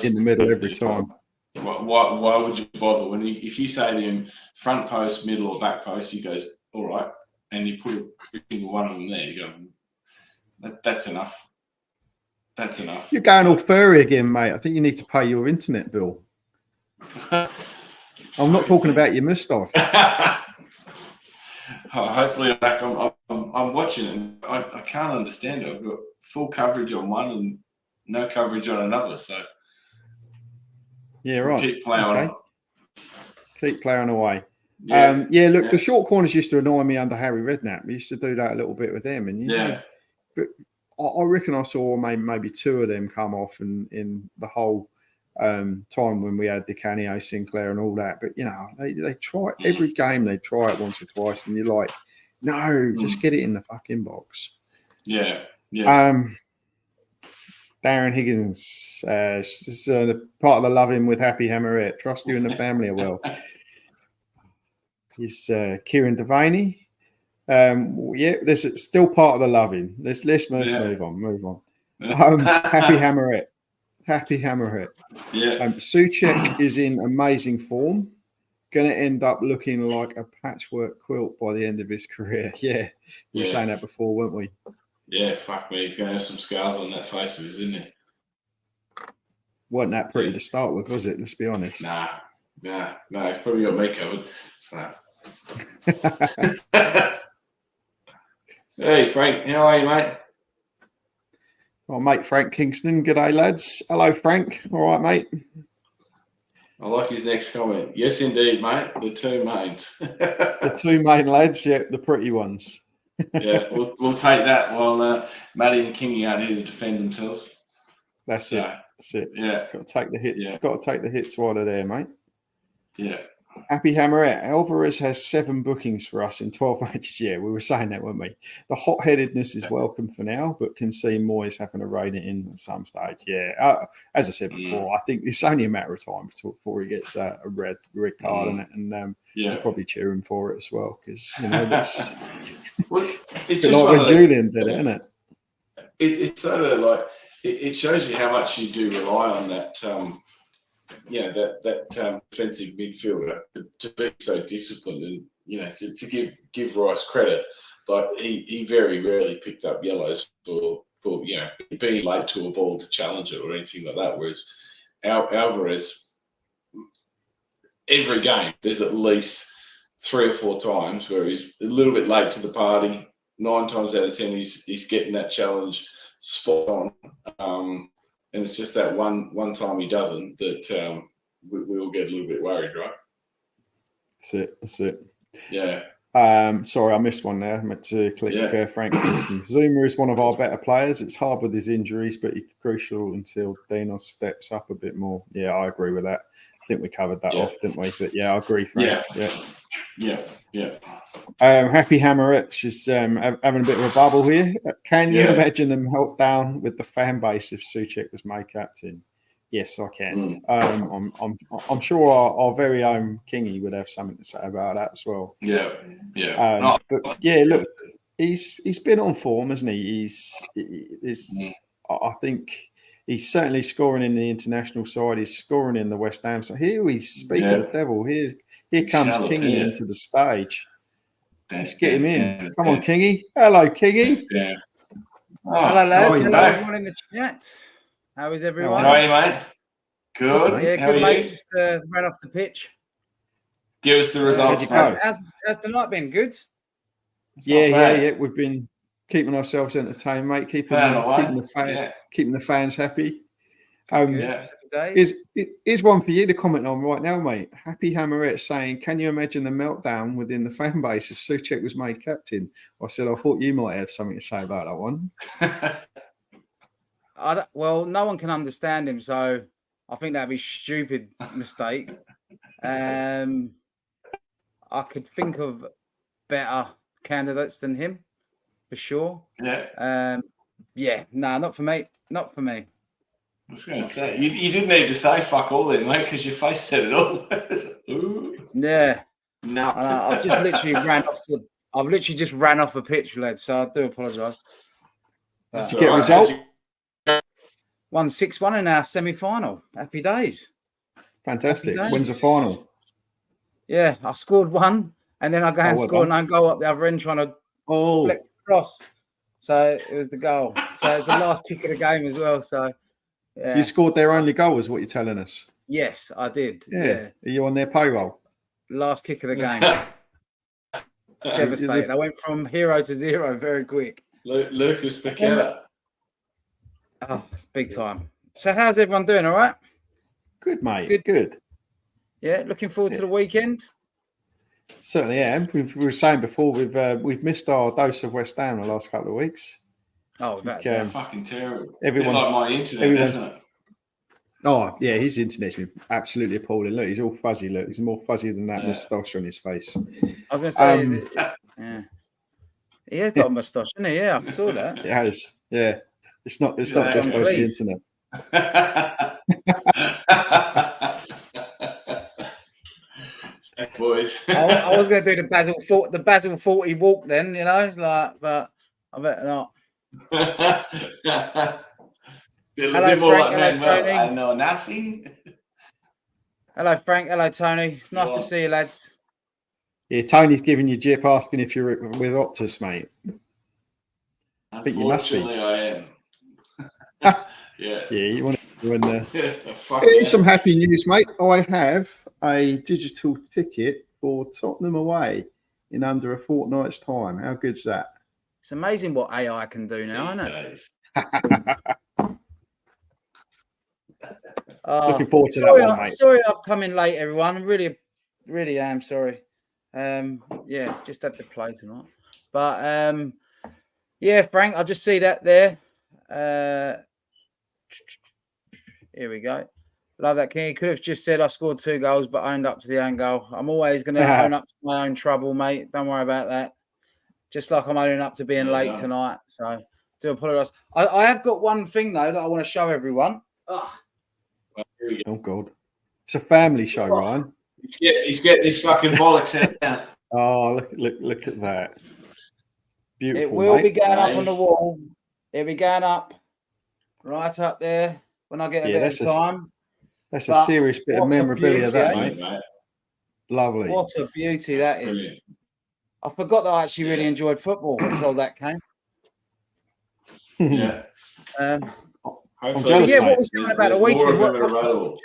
in the middle every time. Why would you bother when if you say to him front post, middle, or back post, he goes all right, and you put every single one of them there. You go, that's enough. That's enough. You're going all furry again, mate. I think you need to pay your internet bill. I'm not talking about your moustache. Hopefully, I'm watching it. And I can't understand it. I've got full coverage on one and no coverage on another. So yeah, right. Keep plowing. Okay. Keep plowing away. The short corners used to annoy me under Harry Redknapp. We used to do that a little bit with him, and but I reckon I saw maybe two of them come off in the whole time when we had DiCanio, Sinclair, and all that. But you know, they try every game. They try it once or twice, and you're like, no, just get it in the fucking box. Yeah. Darren Higgins, this is part of the loving with Happy Hammerette. Trust you and the family are well. He's Kieran Devaney. This is still part of the loving. Let's move on. Happy Hammerette. Yeah. Souček is in amazing form. Going to end up looking like a patchwork quilt by the end of his career. Yeah, we were saying that before, weren't we? Yeah, fuck me. He's going to have some scars on that face of his, isn't he? Wasn't that pretty to start with, was it? Let's be honest. Nah. He's probably got me covered. So. Hey, Frank. How are you, mate? Oh, mate, Frank Kingston. G'day, lads. Hello, Frank. All right, mate. I like his next comment. Yes, indeed, mate. The two mains. The two main lads, the pretty ones. Yeah, we'll take that while Matty and Kingy aren't here to defend themselves. That's it. Yeah. Got to take the hit. Yeah. Got to take the hits while they're there, mate. Yeah. Happy Hammerette. Alvarez has 7 bookings for us in 12 matches. Yeah, we were saying that, weren't we? The hot-headedness is welcome for now, but can see Moyes having to rein it in at some stage. Yeah, as I said before, I think it's only a matter of time before he gets a red card on it, and we'll probably cheer him for it as well, because it's just like when Julian did it, isn't it? It's sort of like it shows you how much you do rely on that. That defensive midfielder to be so disciplined, and to give Rice credit, like he very rarely picked up yellows for being late to a ball to challenge it or anything like that. Whereas Alvarez, every game there's at least 3 or 4 times where he's a little bit late to the party. 9 times out of 10 he's getting that challenge spot on. And it's just that one time he doesn't that we all get a little bit worried, right? That's it. Yeah. Sorry, I missed one there. I meant to click Frank Kingston. Zuma is one of our better players. It's hard with his injuries, but he's crucial until Dinos steps up a bit more. Yeah, I agree with that. I think we covered that off, didn't we? But yeah, I agree, Frank. Yeah. Happy Hammerettes is having a bit of a bubble here. Can you imagine them held down with the fan base if Souček was made captain? Yes, I can. I'm sure our very own Kingy would have something to say about that as well. Yeah, yeah. But yeah, look, he's been on form, hasn't he? I think he's certainly scoring in the international side. He's scoring in the West Ham side. Here we speak of the devil. Here comes Kingy into the stage. Let's get him in. Come on, Kingy. Hello, Kingy. Yeah. Hello, lads. Hello, everyone in the chat. How is everyone? How are you, mate? Good. Yeah, How good, are mate. you? Just ran off the pitch. Give us the results. How's the night been? Good? Yeah. We've been keeping ourselves entertained, mate. Keeping the fans happy. Here's one for you to comment on right now, mate. Happy Hammerette saying, "Can you imagine the meltdown within the fan base if Souček was made captain?" I said, "I thought you might have something to say about that one." Well, no one can understand him, so I think that'd be a stupid mistake. I could think of better candidates than him, for sure. Yeah. Not for me. Not for me. I was going to say, you didn't need to say fuck all then, mate, because your face said it all. Ooh. Yeah. No. I've just literally just ran off the pitch, lads, so I do apologise. Did you get a result? 1-6-1 in our semi-final. Happy days. Fantastic. When's the final? Yeah, I scored one, and then I go and score an goal up the other end trying to flex across. So it was the goal. So it's the last kick of the game as well. So you scored their only goal, is what you're telling us? Yes, I did. Yeah. Are you on their payroll? Last kick of the game. Devastated. I went from hero to zero very quick. Lucas Paqueta. Oh, big time. So how's everyone doing? All right? Good, mate. Good. Yeah, looking forward to the weekend. Certainly am. We were saying before we've missed our dose of West Ham the last couple of weeks. Oh, that's fucking terrible. Everyone's like my internet, isn't it? Oh yeah, his internet's been absolutely appalling. Look, he's all fuzzy. Look, he's more fuzzy than that moustache on his face. I was going to say, he has got a moustache, hasn't he? Yeah, I saw that. It has. Yeah, it's not just on the internet. Boys. I was going to do the Basil 40 walk then, but I better not. Hello, Frank. Hello, Tony. I know nothing. Hello, Frank. Hello, Tony. Nice to see you, lads. Yeah, Tony's giving you jip asking if you're with Optus, mate. I think you must be. I am. Yeah, you want to win the. Some happy news, mate. I have a digital ticket for Tottenham away in under a fortnight's time. How good's that? It's amazing what AI can do now, isn't it? Looking forward to that one, mate. Sorry, I've come in late, everyone. Really, really am sorry. Just had to play tonight. But Frank, I'll just see that there. Here we go. Love that, King. He could have just said I scored 2 goals, but owned up to the own goal. I'm always going to own up to my own trouble, mate. Don't worry about that. Just like I'm owning up to being late tonight. So do apologise. I have got one thing, though, that I want to show everyone. Oh, God. It's a family show, Ryan. He's getting his fucking bollocks out. Oh, look at that. Beautiful, it will be going up on the wall. It'll be going up right up there when I get a bit of time. That's a serious bit of memorabilia, that, mate. Lovely. What a beauty that is. Brilliant. I forgot that I actually really enjoyed football until that came. Yeah. I'm jealous, what was saying about the weekend? What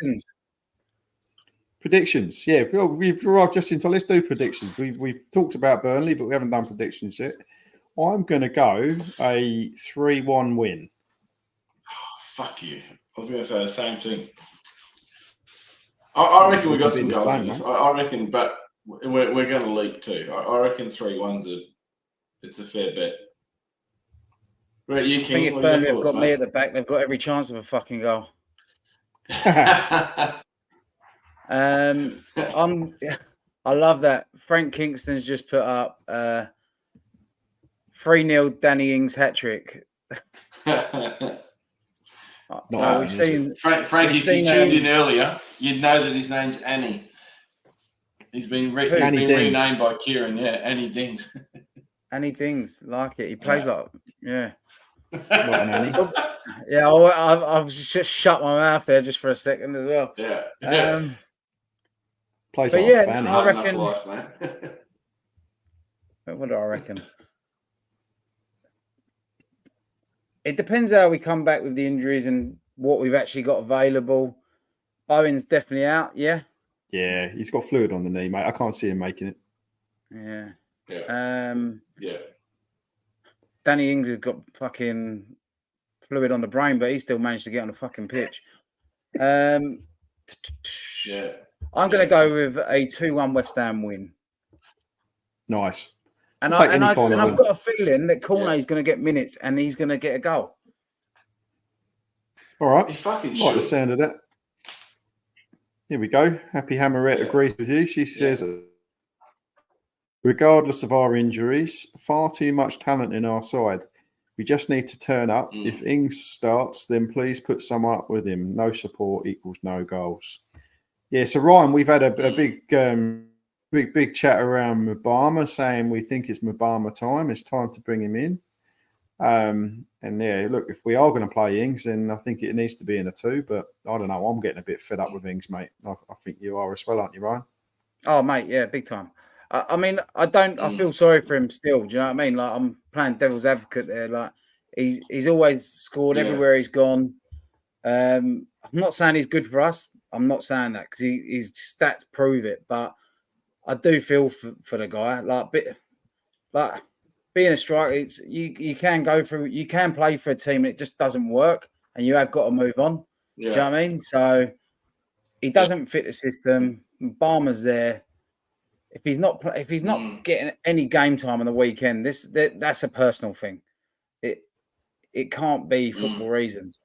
predictions? Yeah, we've arrived just in time. Let's do predictions. We've talked about Burnley, but we haven't done predictions yet. I'm going to go a 3-1 win. Fuck you. I was going to say the same thing. I reckon we got some goals. I reckon, but we're going to leak too. I reckon 3-1's it's a fair bet. Right, you can. I think if Burnley have got me at the back, they've got every chance of a fucking goal. I love that. Frank Kingston's just put up 3-0 Danny Ings hat-trick. We've seen Frank. If you tuned in earlier, you'd know that his name's Annie. He's been renamed by Kieran. Yeah, Annie Dings. Annie Dings, like it. He plays like Not an Annie. Yeah, I've just shut my mouth there just for a second as well. Yeah. Plays like a fan. I reckon. Life, man. What do I reckon? It depends how we come back with the injuries and what we've actually got available. Bowen's definitely out, yeah? Yeah, he's got fluid on the knee, mate. I can't see him making it. Yeah. Yeah. Danny Ings has got fucking fluid on the brain, but he still managed to get on the fucking pitch. Yeah. I'm going to go with a 2-1 West Ham win. Nice. And I've got a feeling that Cornet's going to get minutes and he's going to get a goal. All right. He fucking like the sound of that. Here we go. Happy Hammerette agrees with you. She says, regardless of our injuries, far too much talent in our side. We just need to turn up. If Ings starts, then please put someone up with him. No support equals no goals. Yeah, so Ryan, we've had a big chat around Mubama, saying we think it's Mubama time. It's time to bring him in. And yeah, look, if we are going to play Ings, then I think it needs to be in a 2. But I don't know. I'm getting a bit fed up with Ings, mate. I think you are as well, aren't you, Ryan? Oh, mate, yeah, big time. I mean, I feel sorry for him still. Do you know what I mean? Like, I'm playing devil's advocate there. Like, he's always scored everywhere he's gone. I'm not saying he's good for us. I'm not saying that because his stats prove it. But I do feel for the guy. Like being a striker, you can go through. You can play for a team and it just doesn't work, and you have got to move on. Do you know what I mean? So he doesn't fit the system. Barmer's there. If he's not getting any game time on the weekend, that's a personal thing. It can't be football reasons.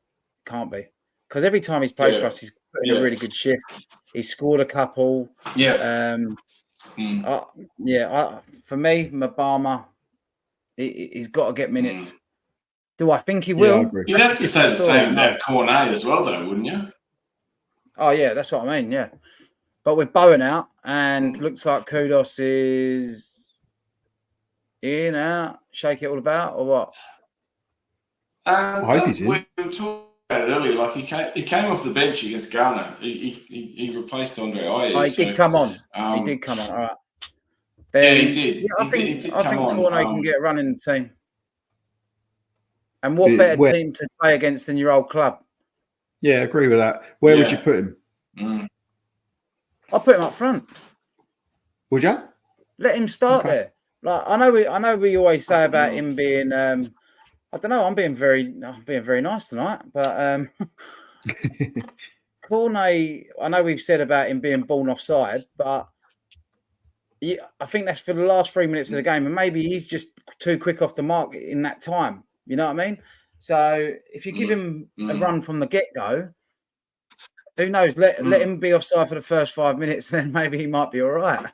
It can't be, because every time he's played for us, he's put in a really good shift. He's scored a couple. For me, Mubama, he's got to get minutes. Do I think he will? I agree. You'd have to say the same about Cornet as well, though, wouldn't you? Oh yeah, that's what I mean. Yeah. But with Bowen out, and looks like Kudos is in, out, shake it all about, or what? I hope he's in. We were talking about it earlier. Like he came off the bench against Ghana. He replaced Andre Ayew. He did come on. He did come on. All right. Then, he did. Yeah, I think Cornet can get a run in the team. And what better team to play against than your old club? Yeah, I agree with that. Where would you put him? I'll put him up front. Would you? Let him start there. Like I know we always say about him being I don't know, I'm being very nice tonight, but Cornet, I know we've said about him being born offside, but I think that's for the last 3 minutes of the game, and maybe he's just too quick off the mark in that time. You know what I mean? So if you give him a run from the get-go, who knows? Let him be offside for the first 5 minutes, then maybe he might be all right.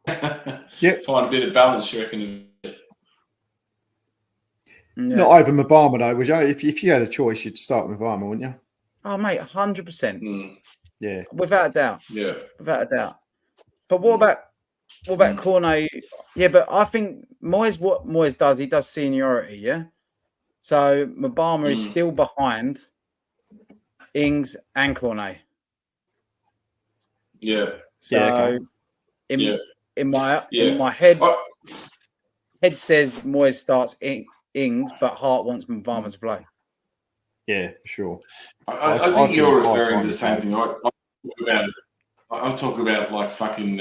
Find a bit of balance, you reckon? Not over Mubama, though, would you? If you had a choice, you'd start with Mubama, wouldn't you? Oh, mate, 100%. Yeah. Without a doubt. Yeah. Without a doubt. But what about Cornet? Yeah, but I think what Moyes does, he does seniority, yeah? So Mubama is still behind Ings and Cornet. Yeah. So in my head says Moyes starts Ings, but Hart wants Mubama to play. Yeah, for sure. I think you're referring to the same thing. I'll talk about like fucking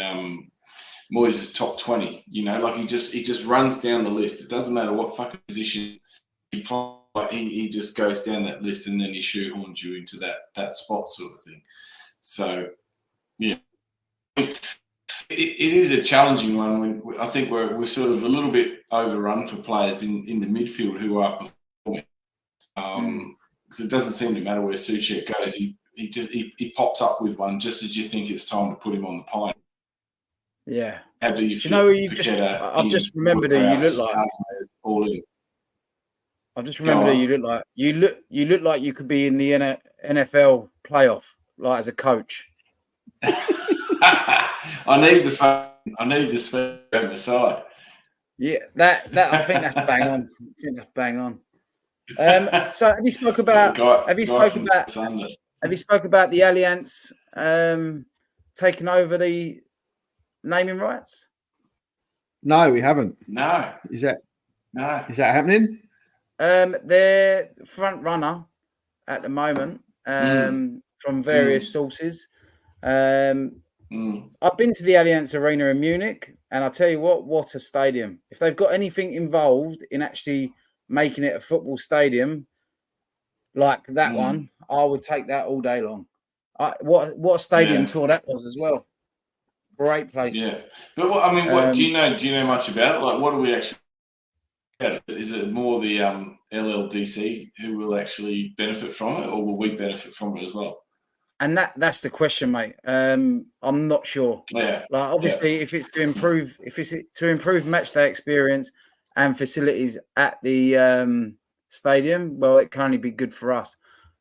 Moyes' top 20. You know, like he just runs down the list. It doesn't matter what fucking position he plays. Like he just goes down that list and then he shoehorns you into that spot sort of thing. So yeah, it is a challenging one. When I think we're sort of a little bit overrun for players in the midfield who are performing. Because it doesn't seem to matter where Souček goes. He pops up with one just as you think it's time to put him on the pine. Yeah. How do you know who I've just remembered who you look like. All in. I just remember that you look like you could be in the NFL playoff, like as a coach. I need the speed on the side. Yeah, that I think that's bang on. I think that's bang on. So have you spoke about the Alliance taking over the naming rights? No, we haven't. No. Is that happening? They're front runner at the moment from various sources. I've been to the Alliance Arena in Munich, and I tell you what a stadium. If they've got anything involved in actually making it a football stadium like that one, I would take that all day long. What a stadium tour that was as well. Great place. Yeah, but what do you know much about it? Like, what do we actually? Is it more the LLDC who will actually benefit from it, or will we benefit from it as well? And that's the question, mate. I'm not sure. Yeah. Like obviously, if it's to improve match day experience and facilities at the stadium, well, it can only be good for us.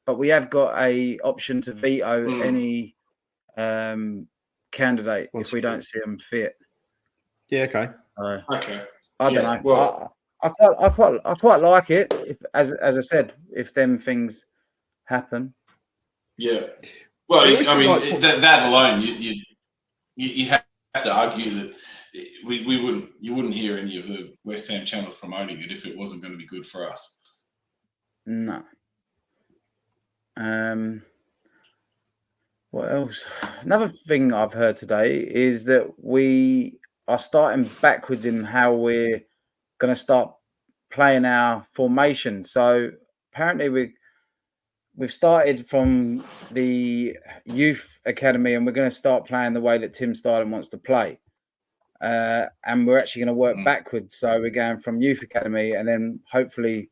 But we have got a option to veto any candidate if we don't see them fit. Yeah. Okay. Okay. I don't know. Well, I quite like it. If, as I said, if them things happen. Yeah. Well, I mean, that alone, you have to argue that you wouldn't hear any of the West Ham channels promoting it if it wasn't going to be good for us. No. What else? Another thing I've heard today is that we are starting backwards in how we're going to start playing our formation. So apparently we've started from the youth academy, and we're going to start playing the way that Tim Stylen wants to play. And we're actually going to work backwards. So we're going from youth academy, and then hopefully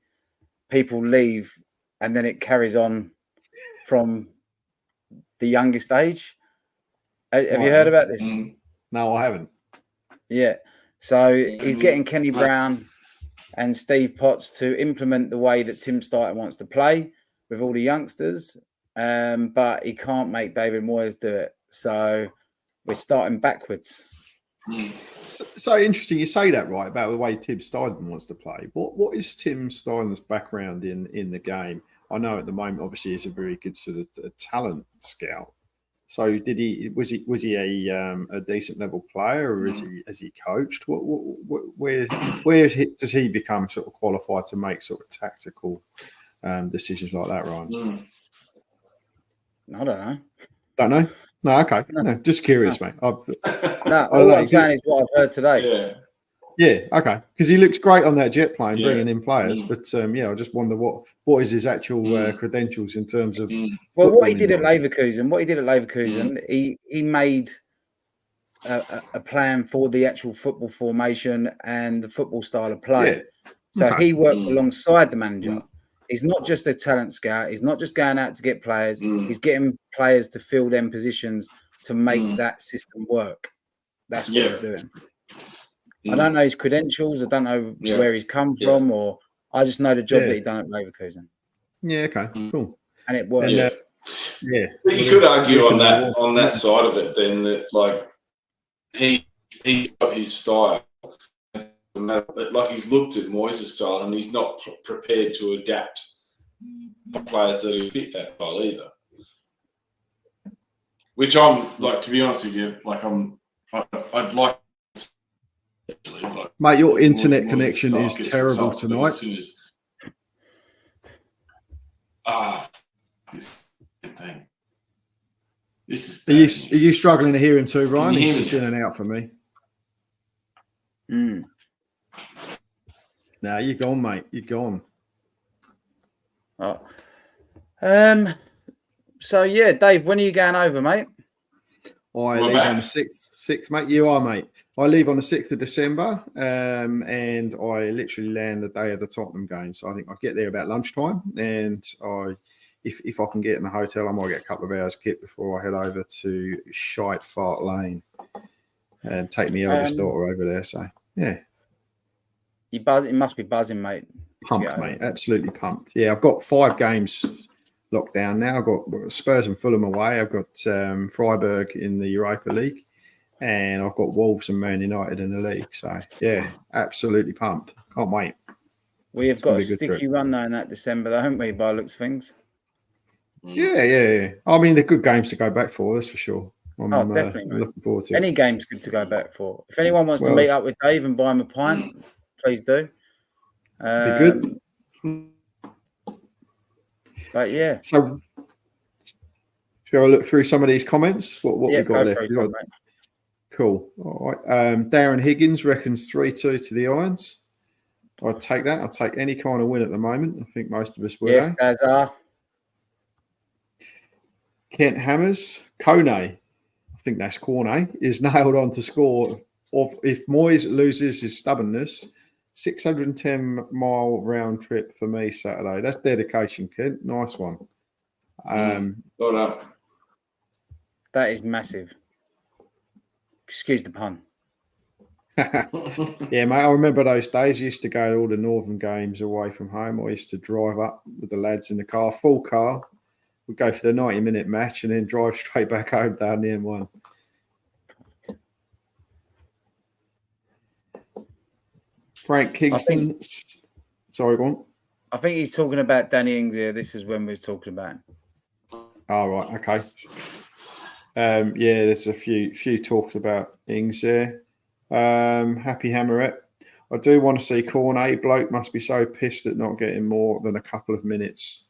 people leave, and then it carries on from the youngest age. Have you heard about this? No, I haven't. Yeah. So he's getting Kenny Brown and Steve Potts to implement the way that Tim Stylen wants to play with all the youngsters, but he can't make David Moyes do it. So we're starting backwards. So interesting you say that, right, about the way Tim Stylen wants to play. What is Tim Stylen's background in the game? I know at the moment, obviously, he's a very good sort of talent scout. So was he a decent level player, or has he coached? Where does he become sort of qualified to make sort of tactical decisions like that, Ryan? I don't know. Don't know? No, okay. No, just curious, mate. All I'm saying is what I've heard today. Yeah, okay. Because he looks great on that jet plane, bringing in players. But I just wonder what is his actual credentials in terms of. Well, what he did at Leverkusen, he made a plan for the actual football formation and the football style of play. Yeah. So he works alongside the manager. He's not just a talent scout. He's not just going out to get players. He's getting players to fill them positions to make that system work. That's what he's doing. I don't know his credentials. I don't know where he's come from, or I just know the job that he done at Leverkusen. Yeah, okay, cool. And it worked. But you could argue on that side of it then that like he's got his style. Like he's looked at Moyes' style and he's not prepared to adapt players that who fit that style either. Which I'm like, to be honest with you, like I'd like. Mate, your internet connection is terrible tonight. This is. Are you struggling to hear him too, Ryan? He's just in and out for me. Nah, you're gone, mate. You're gone. Oh. So yeah, Dave, when are you going over, mate? I leave on the 6th, mate. You are, mate. I leave on the 6th of December, and I literally land the day of the Tottenham game. So I think I get there about lunchtime, and if I can get in a hotel, I might get a couple of hours kit before I head over to Shite Fart Lane and take my eldest daughter over there. So yeah. He must be buzzing, mate. Pumped, mate. Absolutely pumped. Yeah, I've got 5 games locked down now. I've got Spurs and Fulham away. I've got Freiburg in the Europa League. And I've got Wolves and Man United in the league. So, yeah, absolutely pumped. Can't wait. We have got a sticky run now in that December, though, haven't we, by the looks of things? Yeah. I mean, they're good games to go back for, that's for sure. I'm definitely. looking forward to it. Any game's good to go back for. If anyone wants to meet up with Dave and buy him a pint, please do. Be good. But yeah. So, shall I look through some of these comments? What we got left? Cool. All right. Darren Higgins reckons 3-2 to the Irons. I'd take that. I'd take any kind of win at the moment. I think most of us would. Yes, as are. Kent Hammers, Kone, I think that's Cornet, is nailed on to score. If Moyes loses his stubbornness, 610-mile round trip for me Saturday. That's dedication, Kent. Nice one. Well done. That is massive. Excuse the pun. Yeah, mate, I remember those days. I used to go to all the Northern games away from home. I used to drive up with the lads in the car, full car. We'd go for the 90-minute match and then drive straight back home down the M1. Frank Kingston. Sorry, go on. I think he's talking about Danny Ings here. This is when we was talking about him. Oh, right. Okay. Yeah, there's a few talks about Ings there. Happy Hammerette. I do want to see Cornet. Bloke must be so pissed at not getting more than a couple of minutes.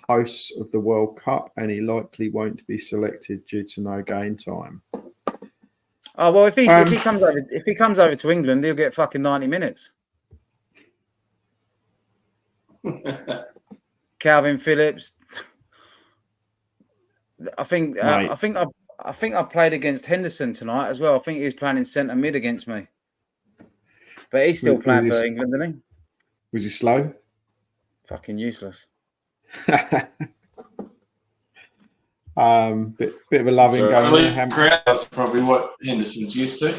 Hosts of the World Cup, and he likely won't be selected due to no game time. Oh well, if he comes over to England, he'll get fucking 90 minutes. Calvin Phillips. I think I played against Henderson tonight as well. I think he was playing in centre mid against me, but he's still playing for England, isn't he? Was he slow? Fucking useless. Bit of a loving game. That's probably what Henderson's used to.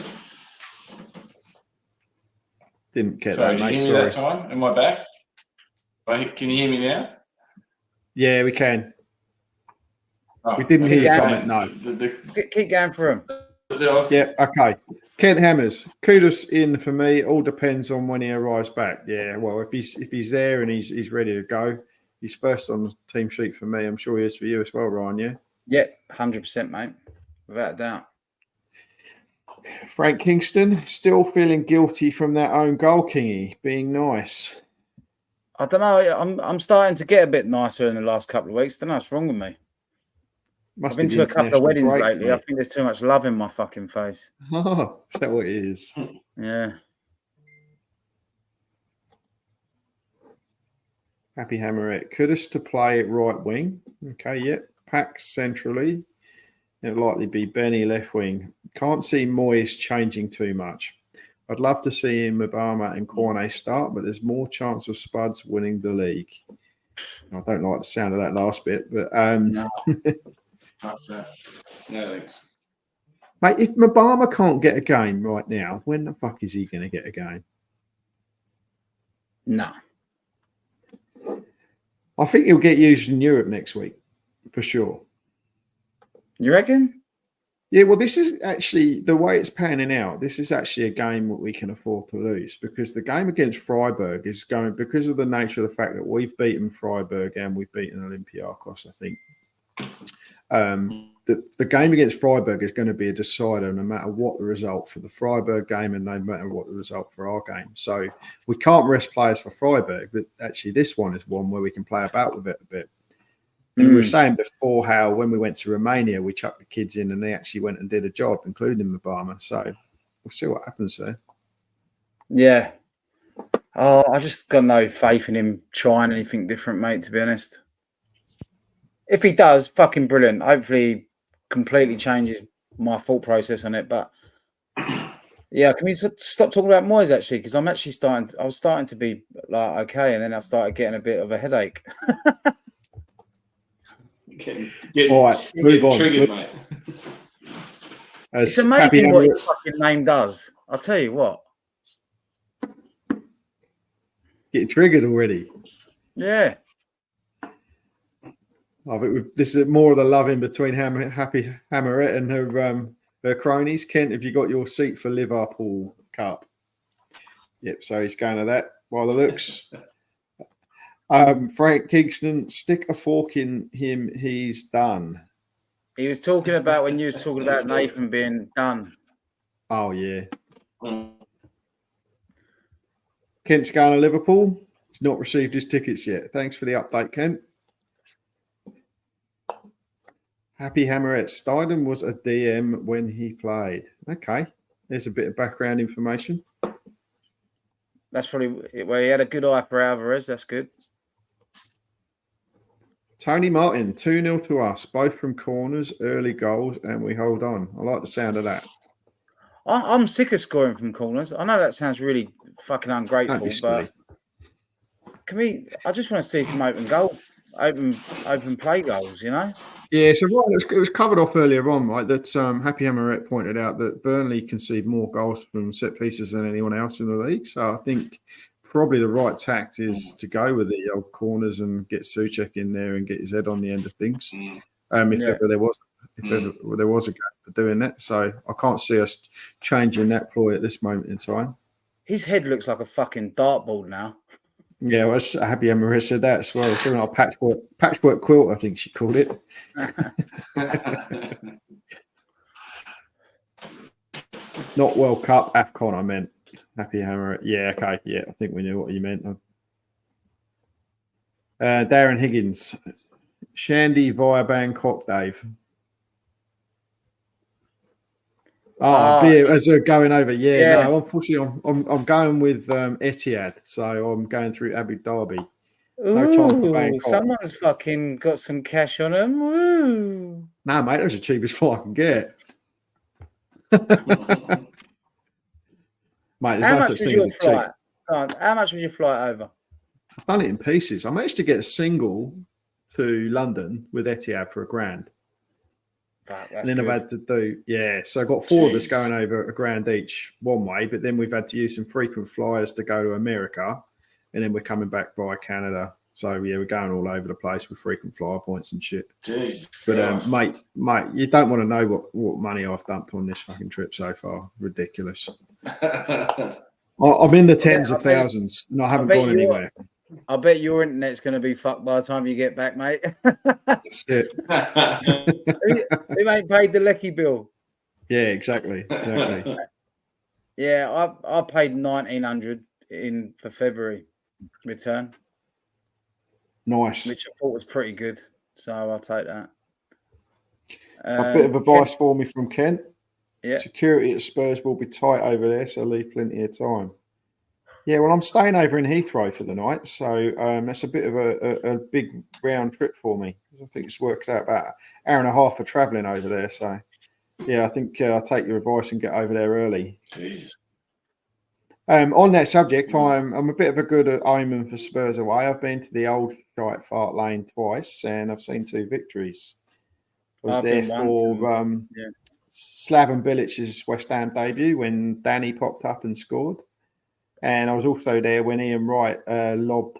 Didn't get Sorry, that, mate. Did you hear me that time? Am I back? Can you hear me now? Yeah, we can. Oh, we didn't hear your comment, no. Keep going for him. Yeah, okay. Kent Hammers, kudos in for me. All depends on when he arrives back. Yeah, well, if he's there and he's ready to go, he's first on the team sheet for me. I'm sure he is for you as well, Ryan, yeah? Yeah, 100%, mate. Without a doubt. Frank Kingston, still feeling guilty from that own goal, Kingy, being nice. I don't know. I'm starting to get a bit nicer in the last couple of weeks. I don't know what's wrong with me. I've been to a couple of weddings lately. Mate. I think there's too much love in my fucking face. Oh, is that what it is? Yeah. Happy Hammerette. Curtis to play right wing. Okay, yep. Pack centrally. It'll likely be Benny left wing. Can't see Moyes changing too much. I'd love to see him, Obama and Cornet start, but there's more chance of Spuds winning the league. I don't like the sound of that last bit, but no, thanks. Mate, if Obama can't get a game right now, when the fuck is he going to get a game? No. I think he'll get used in Europe next week, for sure. You reckon? Yeah, well, this is actually the way it's panning out. This is actually a game that we can afford to lose because the game against Freiburg is going because of the nature of the fact that we've beaten Freiburg and we've beaten Olympiacos, I think. The game against Freiburg is going to be a decider no matter what the result for the Freiburg game and no matter what the result for our game. So we can't rest players for Freiburg, but actually this one is one where we can play about with it a bit. And we were saying before how when we went to Romania, we chucked the kids in and they actually went and did a job, including Obama. So we'll see what happens there. Yeah. Oh, I just got no faith in him trying anything different, mate, to be honest. If he does, fucking brilliant. Hopefully he completely changes my thought process on it. But yeah, can we stop talking about Moyes actually? Because I was starting to be like, okay, and then I started getting a bit of a headache. All right, move on. Triggered, mate. It's amazing what his fucking name does. I'll tell you what. Getting triggered already. Yeah. I think this is more of the love in between Happy Hammerette and her cronies. Kent, have you got your seat for Liverpool Cup? Yep, so he's going to that by the looks. Frank Kingston, stick a fork in him, he's done. He was talking about when you was talking about Nathan being done. Oh, yeah. Kent's going to Liverpool. He's not received his tickets yet. Thanks for the update, Kent. Happy Hammerette. Steidham was a DM when he played. Okay. There's a bit of background information. That's probably where he had a good eye for Alvarez. That's good. Tony Martin, 2-0 to us, both from corners, early goals, and we hold on. I like the sound of that. I'm sick of scoring from corners. I know that sounds really fucking ungrateful, but can we? I just want to see some open play goals. You know. Yeah, so it was covered off earlier on, right? That Happy Hammerette pointed out that Burnley concede more goals from set pieces than anyone else in the league. So I think probably the right tact is to go with the old corners and get Souček in there and get his head on the end of things. If ever there was a gap for doing that. So I can't see us changing that ploy at this moment in time. His head looks like a fucking dartboard now. Yeah, well, Happy Emma said that as well. It's something like patchwork quilt, I think she called it. Not World Cup, AFCON, I meant. Happy Hammer. Yeah, okay. Yeah, I think we knew what you meant. Darren Higgins. Shandy via Bangkok, Dave. Beer as they're going over. Yeah, no, unfortunately, I'm going with Etihad, so I'm going through Abu Dhabi. No time for Bangkok. Someone's fucking got some cash on them. Woo. No, mate, that was the cheapest flight I can get. Mate, there's How no much such was thing your as flight? cheap. How much was your flight over? I've done it in pieces. I managed to get a single to London with Etihad for £1,000. And then I've had to do, so I got four of us going over £1,000 each one way, but then we've had to use some frequent flyers to go to America, and then we're coming back via Canada. So, yeah, we're going all over the place with frequent flyer points and shit. Jeez. But, mate, you don't want to know what money I've dumped on this fucking trip so far. Ridiculous. I'm in the tens of thousands, and I haven't gone anywhere. I bet your internet's going to be fucked by the time you get back, mate. That's it. Who ain't paid the Lecky bill? Yeah, exactly. Yeah, I paid $1,900 for February return. Nice. Which I thought was pretty good. So I'll take that. So a bit of advice for me from Kent. Yeah. Security at Spurs will be tight over there, so leave plenty of time. Yeah, well, I'm staying over in Heathrow for the night, so that's a bit of a big round trip for me. I think it's worked out about an hour and a half for travelling over there. So, yeah, I think I'll take your advice and get over there early. Jesus. On that subject, I'm a bit of a good omen for Spurs away. I've been to the old shite fart lane twice, and I've seen 2 victories. I was there for Slaven Bilic's West Ham debut when Danny popped up and scored. And I was also there when Ian Wright lobbed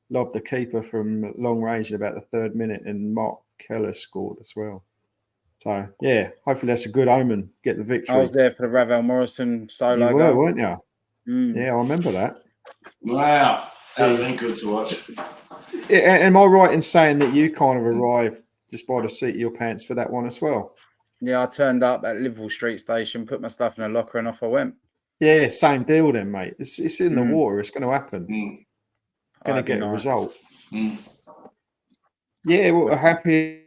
the keeper from long range at about the 3rd minute, and Mark Keller scored as well. So, yeah, hopefully that's a good omen. Get the victory. I was there for the Ravel Morrison solo goal. You were, weren't you? Yeah, I remember that. Wow. That would have been good to watch. Yeah, am I right in saying that you kind of arrived just by the seat of your pants for that one as well? Yeah, I turned up at Liverpool Street Station, put my stuff in a locker, and off I went. Yeah, same deal then, mate. It's in the water. It's going to happen. Going to get a result. Yeah, well, happy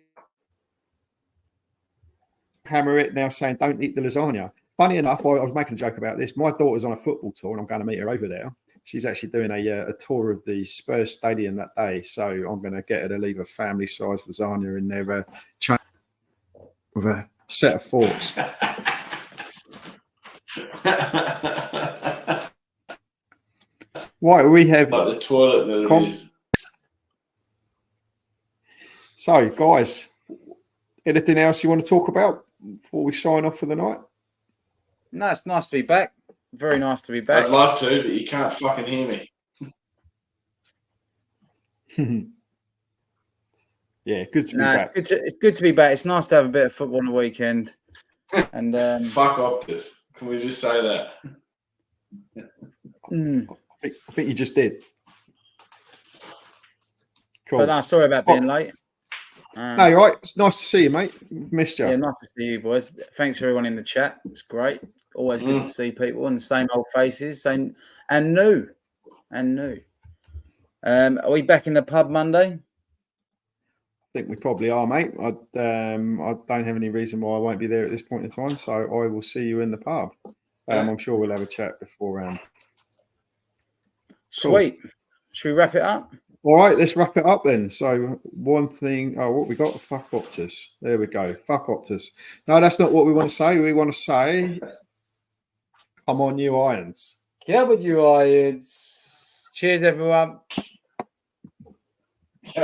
Hammerette now saying don't eat the lasagna. Funny enough, I was making a joke about this. My daughter's on a football tour, and I'm going to meet her over there. She's actually doing a tour of the Spurs stadium that day, so I'm going to get her to leave a family-sized lasagna in there with a set of forks. Right, we have like the toilet that it is. So, guys, anything else you want to talk about before we sign off for the night? No, it's nice to be back. Very nice to be back. I'd love to, but you can't fucking hear me. Yeah, good to be Nah, back. it's good to be back. It's nice to have a bit of football on the weekend. And Fuck Optus. Can we just say that? I think you just did. Cool. But no, sorry about being late. No, you're right. It's nice to see you, mate. Missed you. Yeah, nice to see you, boys. Thanks for everyone in the chat. It's great. Always good to see people and the same old faces, same and new. Are we back in the pub Monday? I think we probably are, mate. I don't have any reason why I won't be there at this point in time, so I will see you in the pub. I'm sure we'll have a chat beforehand. Sweet. Should we wrap it up? All right, let's wrap it up then. So one thing, what we got? Fuck Optus. There we go. Fuck Optus. No, that's not what we want to say. We want to say, come on, you Irons. Get up with you, Irons. Cheers, everyone.